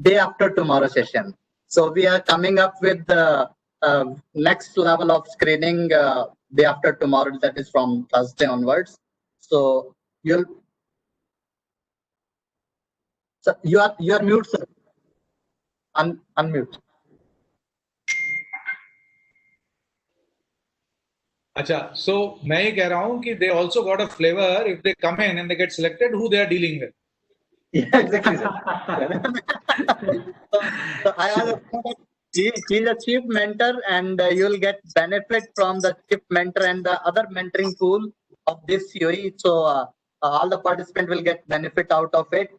day after tomorrow session. So we are coming up with the next level of screening day after tomorrow, that is from Thursday onwards. So you are mute, sir. Unmute. Acha, so मैं ये कह रहा हूँ कि they also got a flavor if they come in and they get selected who they are dealing with. Yeah, exactly, sir. So I understand that he is a chief mentor, and you'll get benefit from the chief mentor and the other mentoring pool of this COE. So all the participants will get benefit out of it,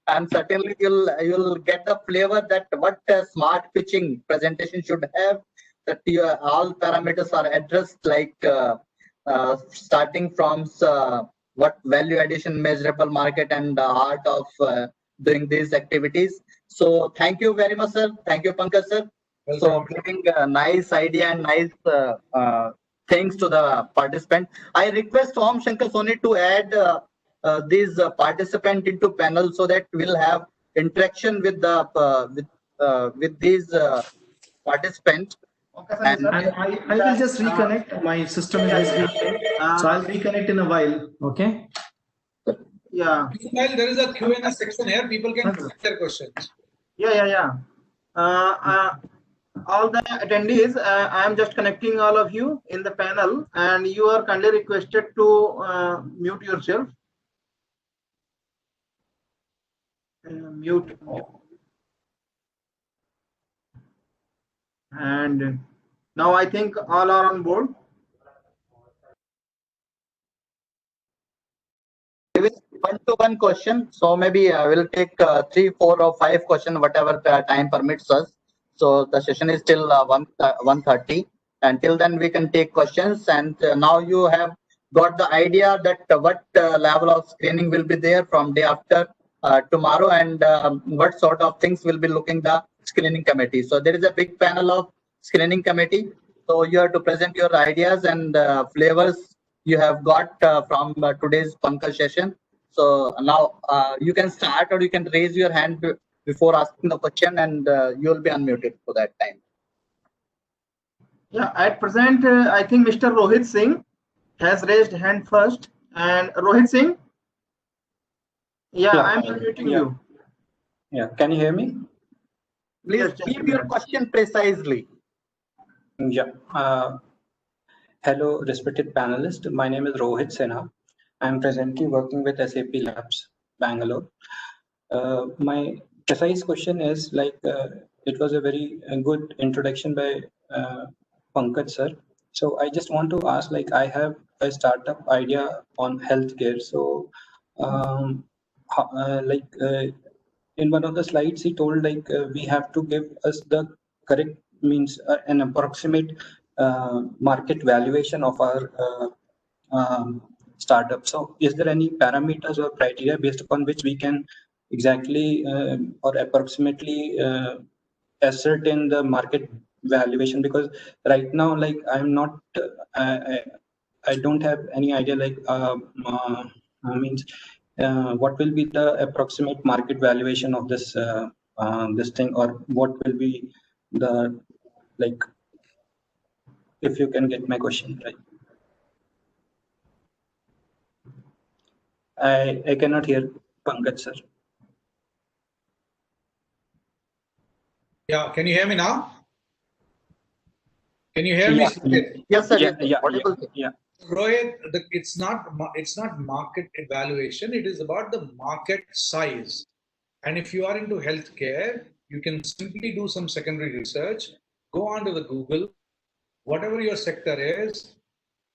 and certainly you'll get the flavor that what smart pitching presentation should have. That all parameters are addressed, like starting from what value addition, measurable market, and the art of doing these activities. So thank you very much, sir. Thank you, Pankaj sir. Welcome. So giving a nice idea and nice things to the participant. I request Om Shankar Soni to add these participant into panel so that we'll have interaction with the with these participants. Okay, sir. And I will just reconnect. My system is misbehaving, so I'll reconnect in a while. Okay. Yeah. Meanwhile, there is a Q&A section here. People can ask their questions. Yeah. all the attendees, I am just connecting all of you in the panel, and you are kindly requested to mute yourself. Mute. And now I think all are on board. One-to-one question. So maybe I will take 3, 4, or 5 questions, whatever time permits us. So the session is till 1:30. Until then, we can take questions. And now you have got the idea that what level of screening will be there from day after tomorrow, and what sort of things will be looking the screening committee. So there is a big panel of screening committee. So you have to present your ideas and flavors you have got from today's Pankaj session. So now you can start, or you can raise your hand before asking the question, and you will be unmuted for that time. Yeah, at present, I think Mr. Rohit Singh has raised hand first. And Rohit Singh? Yeah, I'm unmuting you. Yeah, can you hear me? Please Yes, just a keep your minute. question precisely. Yeah. Hello, respected panelists. My name is Rohit Sinha. I'm presently working with SAP Labs, Bangalore. My precise question is it was a very good introduction by Pankaj sir. So I just want to ask, I have a startup idea on healthcare. So, ho- uh, like, uh, in one of the slides, he told we have to give us the correct means an approximate market valuation of our startup. So is there any parameters or criteria based upon which we can exactly or approximately ascertain the market valuation? Because right now, I'm not, I don't have any idea means what will be the approximate market valuation of this thing, or what will be the, like, if you can get my question right. I cannot hear Pankaj sir. Yeah, can you hear me now? Can you hear Yeah. me? Sujit? Yes, sir. Yeah, Yes, sir. yeah, Audible. yeah. Rohit, it's not market evaluation. It is about the market size. And if you are into healthcare, you can simply do some secondary research. Go onto the Google, whatever your sector is,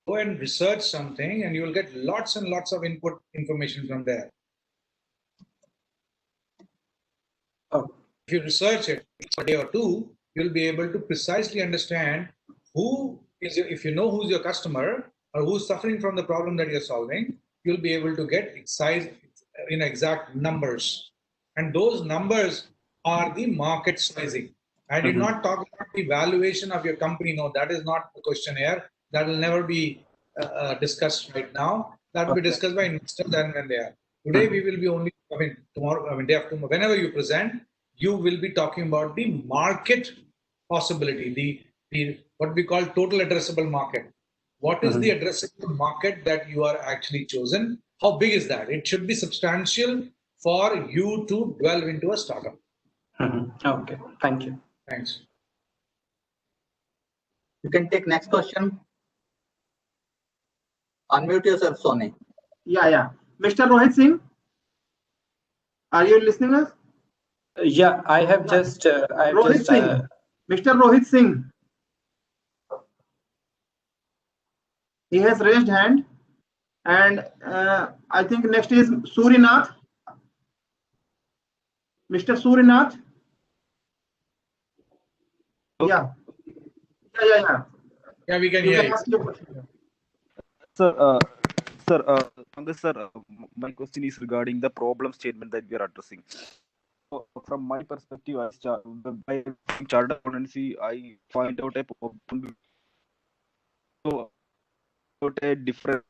go and research something, and you will get lots and lots of input information from there. Oh, If you research it for a day or two, you'll be able to precisely understand if you know who's your customer or who's suffering from the problem that you're solving, you'll be able to get exact numbers. And those numbers are the market sizing. I did not talk about the valuation of your company. No, that is not the question here. That will never be discussed right now. That will be discussed by investors and when they are. Today, we will be only, tomorrow, day after tomorrow, whenever you present, you will be talking about the market possibility, the what we call total addressable market. What is the addressable market that you are actually chosen? How big is that? It should be substantial for you to delve into a startup. okay, thank you. Thanks. You can take next question. Unmute yourself, Sony. Yeah. Mr. Rohit Singh, are you listening us? Yeah, I have just Rohit Singh. Mr. Rohit Singh. He has raised hand. And I think next is Surinath. Mr. Surinath. Yeah. Yeah, we can You hear can you. ask your question. Pankaj sir, my question is regarding the problem statement that we are addressing. So, from my perspective, by chartered accountancy, I find out a problem. So, a different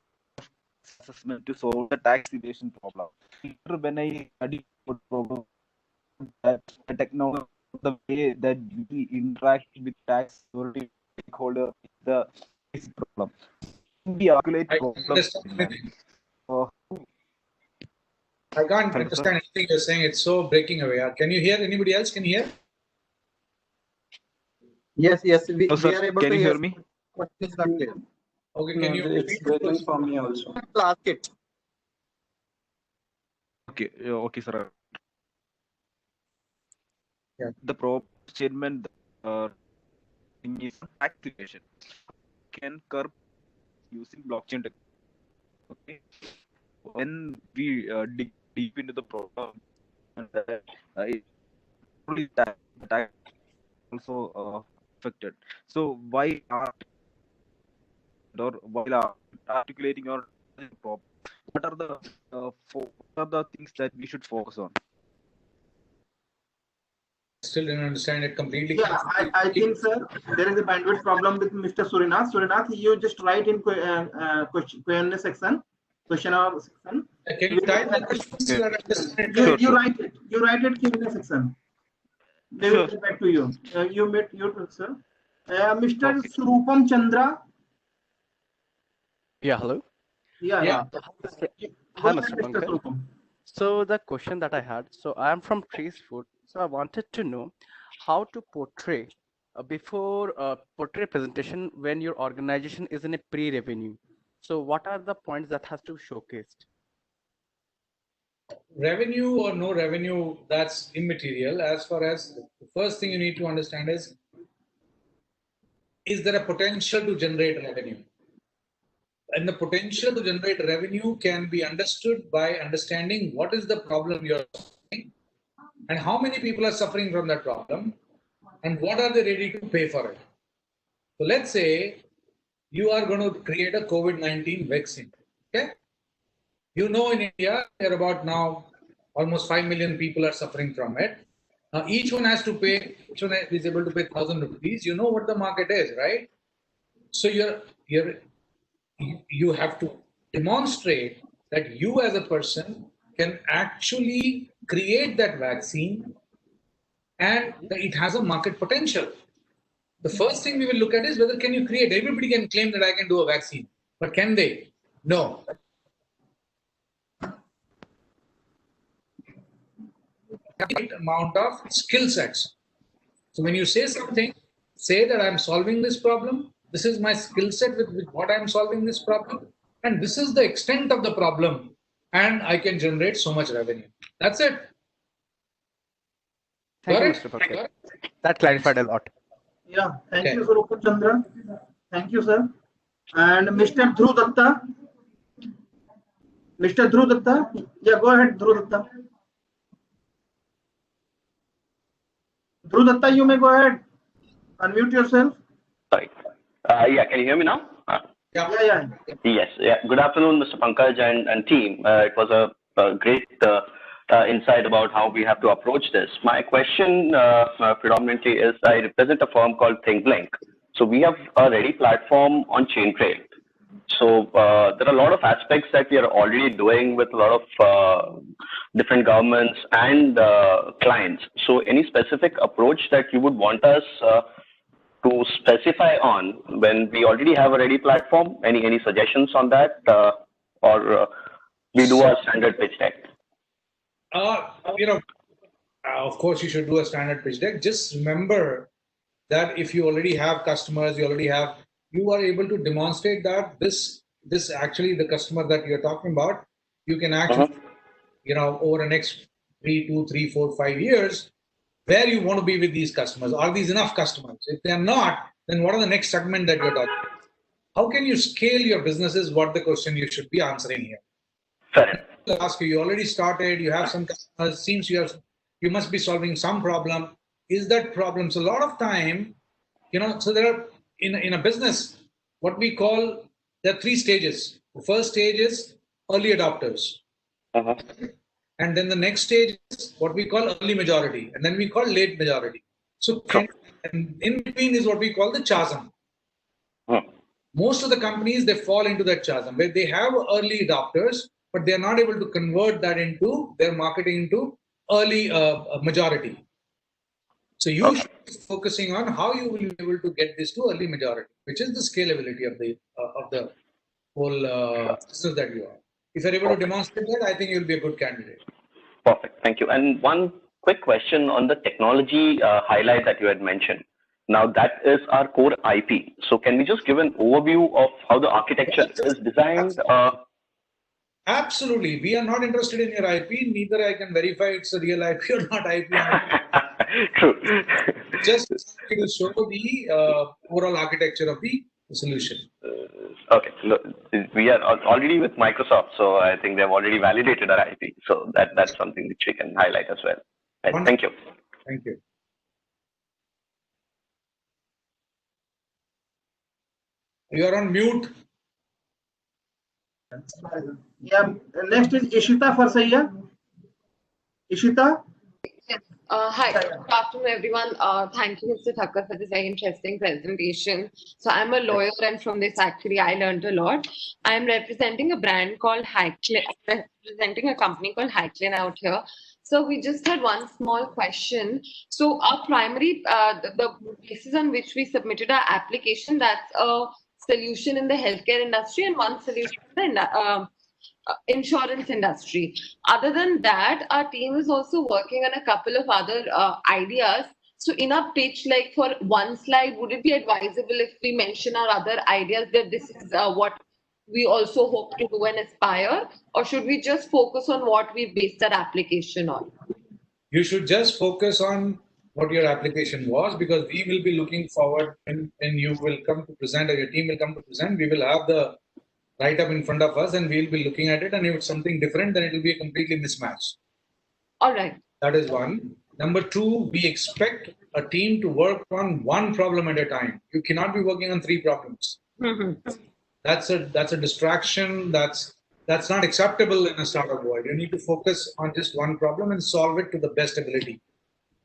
assessment to solve the tax evasion problem. Later, when I study the problem, that the technology, the way that we interact with tax authority stakeholder, the problem. We calculate I problem. can't understand anything. I can't understand anything you're saying. It's so breaking away. Can you hear? Anybody else can hear? Yes, yes, we No, sir. are able Can to you hear hear. me? Question is not clear. Okay, No, can you it's repeat the breaking question? for me also. Ask it. Okay, okay, sir. Yeah. The problem statement thing is activation can curb using blockchain technology. Okay, when we dig deep into the problem, and it only that also affected. So why art or while articulating your problem, what are the what are the things that we should focus on? Still didn't understand it completely. Yeah, I think, sir, there is a bandwidth problem with Mr. Surinath. Surinath, you just write in Q&A section, question section. Can you type the question so that I understand it? Sure, You sure. write it. You write it Q&A section. They will Sure. get back to you. You met you, sir. Mr. Okay. Surupam Chandra. Yeah, hello. Yeah, Yeah. yeah. Hi, Go ahead, Mr. Mr. Pankaj. Surupam. So the question that I had, so I am from Trace Food. So I wanted to know how to portray portray presentation when your organization is in a pre-revenue. So what are the points that has to be showcased? Revenue or no revenue, that's immaterial. As far as the first thing you need to understand is there a potential to generate revenue? And the potential to generate revenue can be understood by understanding what is the problem you're solving and how many people are suffering from that problem and what are they ready to pay for it. So let's say you are going to create a COVID-19 vaccine. Okay? You know, in India, there are about now almost 5 million people are suffering from it. Now, each one is able to pay 1,000 rupees. You know what the market is, right? So you have to demonstrate that you as a person can actually create that vaccine and that it has a market potential. The first thing we will look at is whether can you create. Everybody can claim that I can do a vaccine, but can they? No. Right amount of skill sets. So when you say something, say that I'm solving this problem. This is my skill set with what I'm solving this problem, and this is the extent of the problem, and I can generate so much revenue. That's it. Thank Got you, it? Mr. Pankaj. That clarified a lot. Yeah, thank Okay. you, Surupam Chandra. Thank you, sir. And Mr. Dhruv Datta. Mr. Dhruv Datta. Yeah, go ahead, Dhruv Datta. Dhruv Datta, you may go ahead. Unmute yourself. Sorry. Yeah, can you hear me now? Yeah. Yeah. Yes. Yeah. Good afternoon, Mr. Pankaj and team. It was a great insight about how we have to approach this. My question predominantly is I represent a firm called ThinkBlink. So we have a ready platform on ChainTrail. So there are a lot of aspects that we are already doing with a lot of different governments and clients. So any specific approach that you would want us to specify on when we already have a ready platform? Any suggestions on that, or we do a standard pitch deck? Of course, you should do a standard pitch deck. Just remember that if you already have customers, you are able to demonstrate that this actually the customer that you're talking about, you can actually, over the next 2, 3, 4, 5 years, where you want to be with these customers. Are these enough customers? If they are not, then what are the next segment that you're talking about? How can you scale your business is what the question you should be answering here. Fair. Ask you already started, you have some customers, seems you must be solving some problem. Is that problem? So a lot of time, so there are in a business, what we call, there are 3 stages. The first stage is early adopters. And then the next stage is what we call early majority. And then we call late majority. So and in between is what we call the chasm. Most of the companies, they fall into that chasm where they have early adopters, but they are not able to convert that into their marketing into early majority. So you should be focusing on how you will be able to get this to early majority, which is the scalability of the whole business that you are. If you're able to demonstrate that, I think you'll be a good candidate. Perfect. Thank you. And one quick question on the technology highlight that you had mentioned. Now that is our core IP. So can we just give an overview of how the architecture is designed? Absolutely. We are not interested in your IP. Neither I can verify it's a real IP or not IP. True. Just to show the overall architecture of the solution. Okay. Look, we are already with Microsoft, so I think they've already validated our IP. So that's something which we can highlight as well. Right. Thank you. Thank you. You are on mute. Yeah. Next is Ishita Farsaiya. Ishita. Hi, good afternoon, everyone. Thank you, Mr. Thakkar, for this very interesting presentation. So I'm a lawyer, and from this, actually, I learned a lot. I'm representing a brand called Hacklin, representing a company called Hacklin out here. So we just had one small question. So our primary, the basis on which we submitted our application, that's a solution in the healthcare industry and one solution in the insurance industry. Other than that, our team is also working on a couple of other ideas. So in our pitch, like for one slide, would it be advisable if we mention our other ideas that this is what we also hope to do and aspire, or should we just focus on what we based our application on? You should just focus on what your application was, because we will be looking forward and you will come to present, or your team will come to present. We will have the right up in front of us and we'll be looking at it, and if it's something different, then it will be a completely mismatch. All right. That is one. Number two, we expect a team to work on one problem at a time. You cannot be working on 3 problems. Mm-hmm. That's a distraction. That's not acceptable in a startup world. You need to focus on just one problem and solve it to the best ability.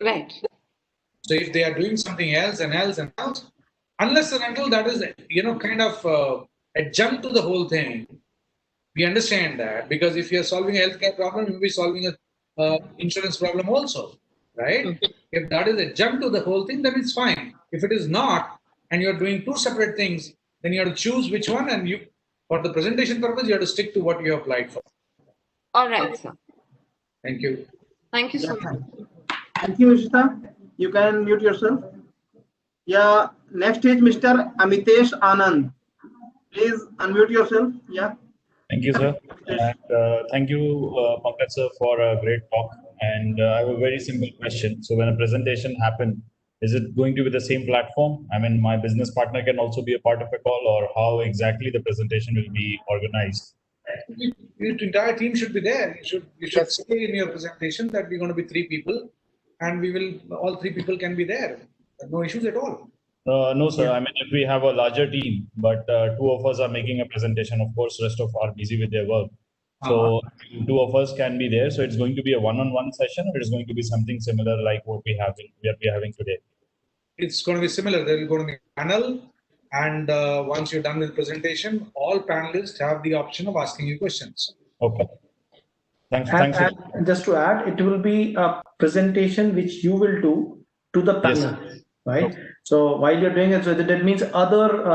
Right. So if they are doing something else and else and else, unless and until that is, kind of adjunct to the whole thing, we understand that, because if you are solving a healthcare problem, you'll be solving a insurance problem also, right? Mm-hmm. If that is adjunct to the whole thing, then it's fine. If it is not, and you're doing 2 separate things, then you have to choose which one, and you, for the presentation purpose, you have to stick to what you applied for. All right, sir. Thank you. Thank you so much. Thank you, Ishita. You can mute yourself. Yeah. Next is Mr. Amitesh Anand. Please unmute yourself. Yeah. Thank you, sir. And thank you, Pankaj sir, for a great talk. And I have a very simple question. So when a presentation happens, is it going to be the same platform? I mean, my business partner can also be a part of a call, or how exactly the presentation will be organized? Your entire team should be there. You should say in your presentation that we're going to be 3 people, and all 3 people can be there. No issues at all. No, sir. I mean, if we have a larger team, but 2 of us are making a presentation, of course, rest of are busy with their work. So 2 of us can be there. So it's going to be a one-on-one session, or it's going to be something similar like what we are having today? It's going to be similar. There is going to be a panel, and once you're done with the presentation, all panelists have the option of asking you questions. Okay. Thanks. And just to add, it will be a presentation which you will do to the panel, yes. Right? Okay. So while you're doing it, so that means other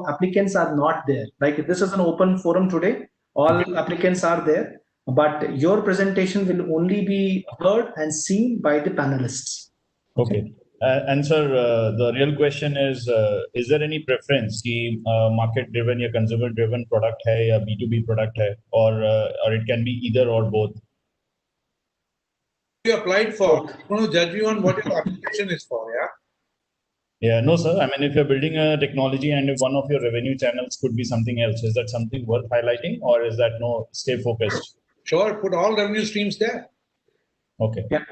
applicants are not there. Like this is an open forum today. All applicants are there, but your presentation will only be heard and seen by the panelists. Okay. And sir, the real question is there any preference कि market driven या consumer driven product है या B2B product है, or it can be either or both? You applied for. I'm going to judge you on what your application is for, yeah? Yeah, no, sir. I mean, if you're building a technology and if one of your revenue channels could be something else, is that something worth highlighting, or is that no, stay focused? Sure, put all revenue streams there. Okay. Yeah.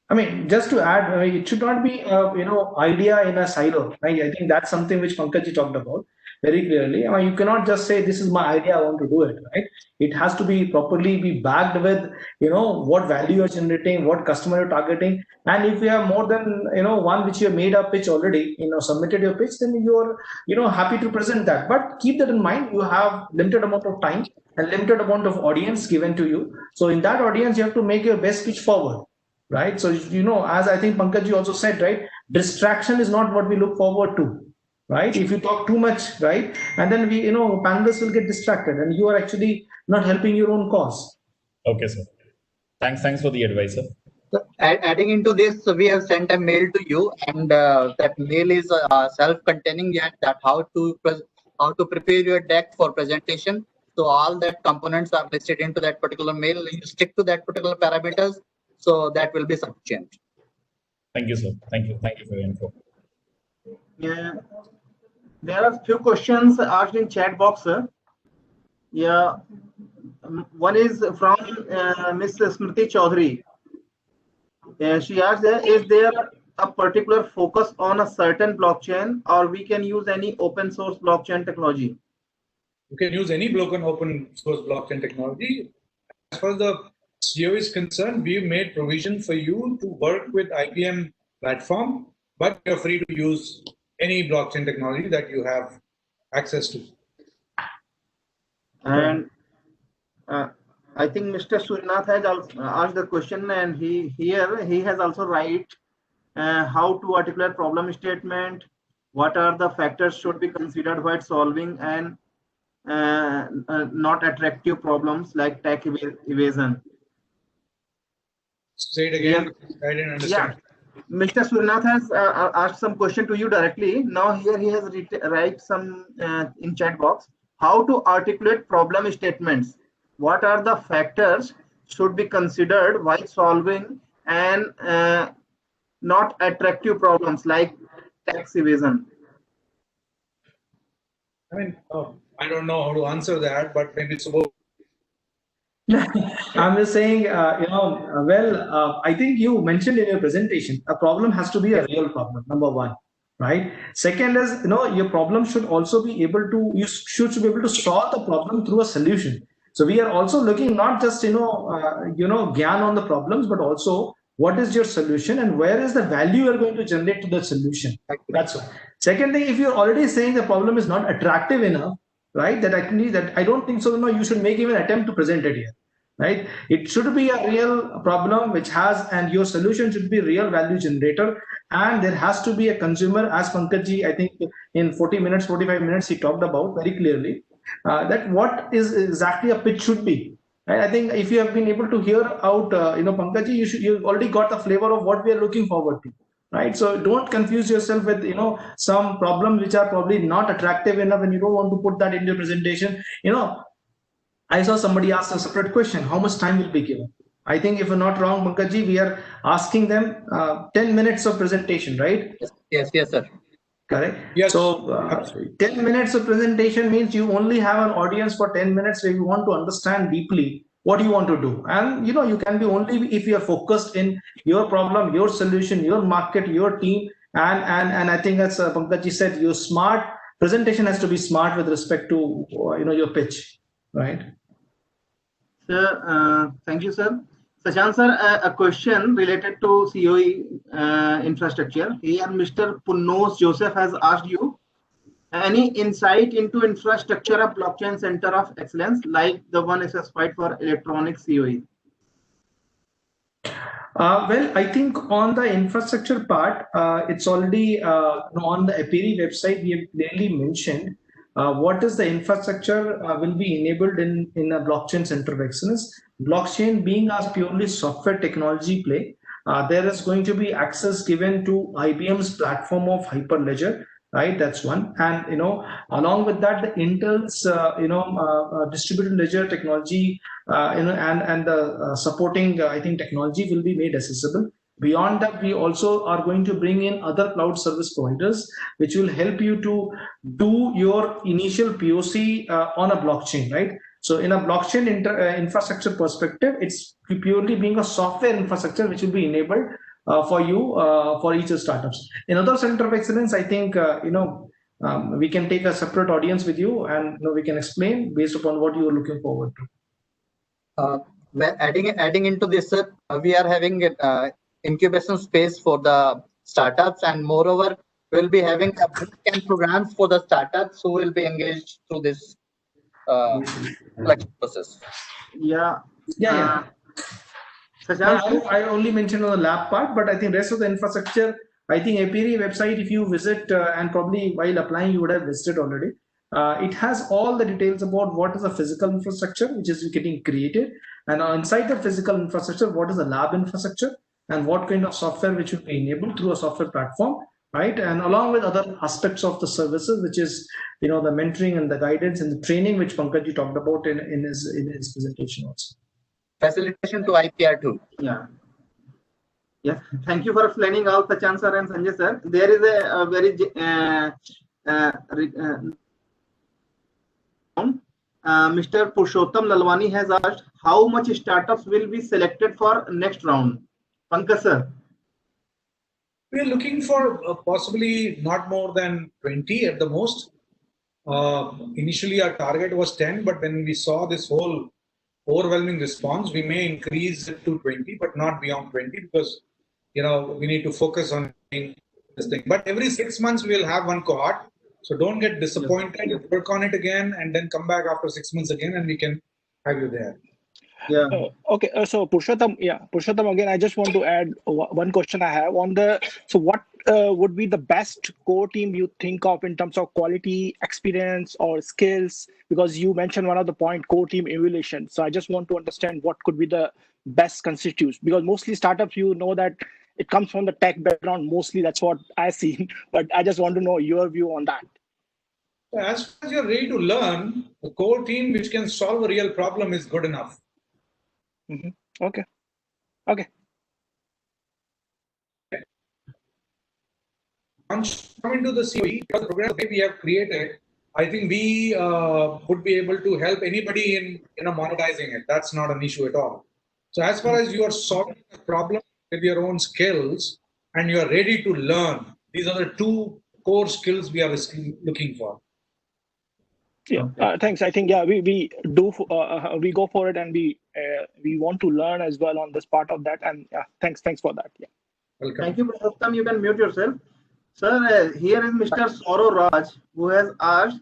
I mean, just to add, it should not be idea in a silo. Right? I think that's something which Pankaj talked about very clearly. I mean, you cannot just say this is my idea, I want to do it. Right? It has to be properly be backed with what value you're generating, what customer you're targeting, and if you have more than one which you have made a pitch already, submitted your pitch, then you're happy to present that. But keep that in mind. You have limited amount of time and limited amount of audience given to you. So in that audience, you have to make your best pitch forward. Right. So, as I think Pankaj also said, right, distraction is not what we look forward to. Right. If you talk too much, right, and then panelists will get distracted and you are actually not helping your own cause. Okay, sir. Thanks for the advice, sir. So, adding into this, we have sent a mail to you, and that mail is self-containing. Yet that how to prepare your deck for presentation. So all that components are listed into that particular mail. You stick to that particular parameters, so that will be sufficient. Thank you, sir. Thank you. Thank you for your info. Yeah, there are few questions asked in chat box, sir. Yeah, one is from Miss Smriti Chaudhary. She asked, is there a particular focus on a certain blockchain, or we can use any open source blockchain technology? You can use any open source blockchain technology. As far as the CEO is concerned, we've made provision for you to work with IBM platform, but you're free to use any blockchain technology that you have access to. And I think Mr. Surinath has asked the question, and he has also write how to articulate problem statement, what are the factors should be considered while solving and not attractive problems like tax evasion. Say it again. I didn't understand. Yeah, Mr. Surinath has asked some question to you directly. Now here he has write some in chat box. How to articulate problem statements? What are the factors should be considered while solving and not attractive problems like tax evasion? I mean, I don't know how to answer that, but maybe it's about. I'm just saying, I think you mentioned in your presentation, a problem has to be a real problem, number one, right? Second is, your problem should also be able to, you should be able to solve the problem through a solution. So we are also looking not just, gyan on the problems, but also what is your solution and where is the value you're going to generate to the solution. That's one. Second thing, if you're already saying the problem is not attractive enough, right, that I don't think so, you should make even an attempt to present it here, right? It should be a real problem which has, and your solution should be real value generator, and there has to be a consumer, as Pankajji, I think in 45 minutes, he talked about very clearly that what is exactly a pitch should be. Right? I think if you have been able to hear out, Pankajji, you've already got the flavor of what we are looking forward to. Right, so don't confuse yourself with some problems which are probably not attractive enough, and you don't want to put that in your presentation. I saw somebody ask a separate question: how much time will be given? I think if I'm not wrong, Pankajji, we are asking them 10 minutes of presentation, right? Yes, sir. Correct. Yes. So 10 minutes of presentation means you only have an audience for 10 minutes where you want to understand deeply what you want to do. And you can be only if you are focused in your problem, your solution, your market, your team. And I think as Pankajji said, your smart presentation has to be smart with respect to your pitch, right? Sir, thank you, sir. Sachan sir, a question related to COE infrastructure. Here, Mr. Punnos Joseph has asked you, any insight into infrastructure of blockchain center of excellence like the one specified for electronic COE? Well, I think on the infrastructure part, it's already on the APIRI website, we have clearly mentioned what is the infrastructure will be enabled in a blockchain center of excellence. Blockchain being a purely software technology play, there is going to be access given to IBM's platform of Hyperledger, right? That's one. And, along with that, the Intel's, distributed ledger technology, and the supporting, I think, technology will be made accessible. Beyond that, we also are going to bring in other cloud service providers, which will help you to do your initial POC on a blockchain, right? So in a blockchain infrastructure perspective, it's purely being a software infrastructure which will be enabled for you for each of startups. In other center of excellence, I think we can take a separate audience with you, and we can explain based upon what you are looking forward to. Adding into this, sir, we are having incubation space for the startups, and moreover, we'll be having a bootcamp programs for the startups who will be engaged through this process. Yeah. I only mentioned on the lab part, but I think rest of the infrastructure, I think APIRI website, if you visit and probably while applying, you would have visited already. It has all the details about what is the physical infrastructure, which is getting created. And inside the physical infrastructure, what is the lab infrastructure? and what kind of software which will be enabled through a software platform, right? And along with other aspects of the services, which is, the mentoring and the guidance and the training, which Pankaj talked about in his presentation also. Facilitation to IPR too. Yeah. Yes, thank you for explaining all, Sachan sir and Sanjay sir. There is a very Mr. Purushottam Lalwani has asked how much startups will be selected for next round. Pankaj sir. We are looking for possibly not more than 20 at the most. Initially, our target was 10, but when we saw this whole overwhelming response, we may increase it to 20, but not beyond 20, because we need to focus on this thing. But every 6 months we'll have one cohort, so don't get disappointed. Yes. Work on it again, and then come back after 6 months again, and we can have you there. Yeah. Okay. So Purushottam, again, I just want to add one question I have on the. So what would be the best core team you think of in terms of quality, experience, or skills? Because you mentioned one of the point, core team evaluation. So I just want to understand what could be the best constitutes, because mostly startups, that it comes from the tech background. Mostly that's what I see. But I just want to know your view on that. As far as you're ready to learn, the core team which can solve a real problem is good enough. Mm-hmm. Okay. Once come into the COE, because the program we have created, I think we would be able to help anybody in monetizing it. That's not an issue at all. So as far as you are solving a problem with your own skills and you are ready to learn, these are the two core skills we are looking for. Yeah, thanks. I think we go for it, and we want to learn as well on this part of that. And thanks for that. Yeah. Welcome. Thank you, Purushottam. You can mute yourself, sir. Here is Mr. Saurav Raj, who has asked,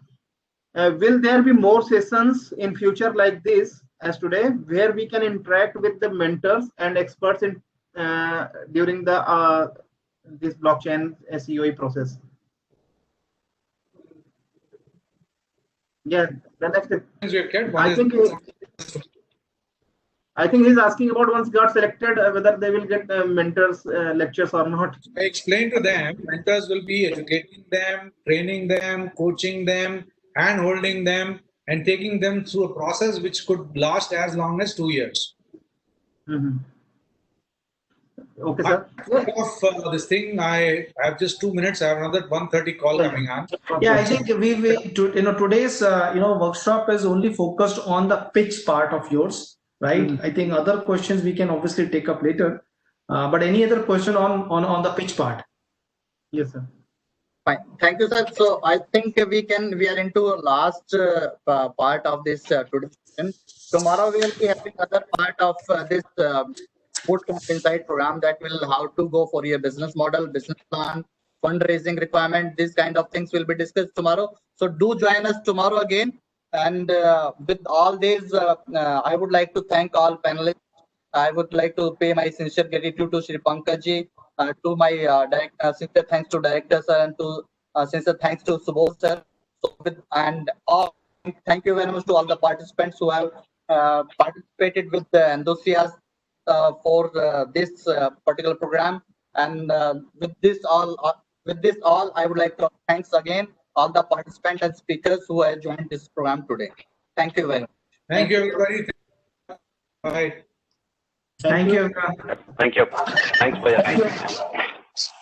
will there be more sessions in future like this as today, where we can interact with the mentors and experts in during the this blockchain SEO process? Yeah, the next. I think he's asking about once got selected whether they will get mentors lectures or not. I explained to them, mentors will be educating them, training them, coaching them, and holding them, and taking them through a process which could last as long as 2 years. Mm-hmm. Okay, sir. Of this thing, I have just 2 minutes. I have another 1:30 call coming on. Yeah, I think today's workshop is only focused on the pitch part of yours, right? I think other questions we can obviously take up later. But any other question on the pitch part? Yes, sir. Fine. Thank you, sir. So I think we are into last part of this today's session. Tomorrow we will be having other part of this Bootcamp Insight program that will how to go for your business model, business plan, fundraising requirement. These kind of things will be discussed tomorrow. So do join us tomorrow again. And with all these, I would like to thank all panelists. I would like to pay my sincere gratitude to Shri Pankaj, to my sincere thanks to director sir, and to sincere thanks to Subodh sir. So thank you very much to all the participants who have participated with the enthusiasm for this particular program. And with this all, I would like to thanks again all the participants and speakers who have joined this program today. Thank you very much. Thank you, everybody. Bye. Thank you. Thank you. Thanks for your time.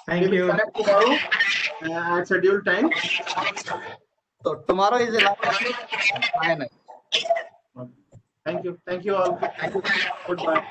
Thank you. Connect tomorrow at scheduled time. So tomorrow is 11. Thank you. Thank you all. Goodbye.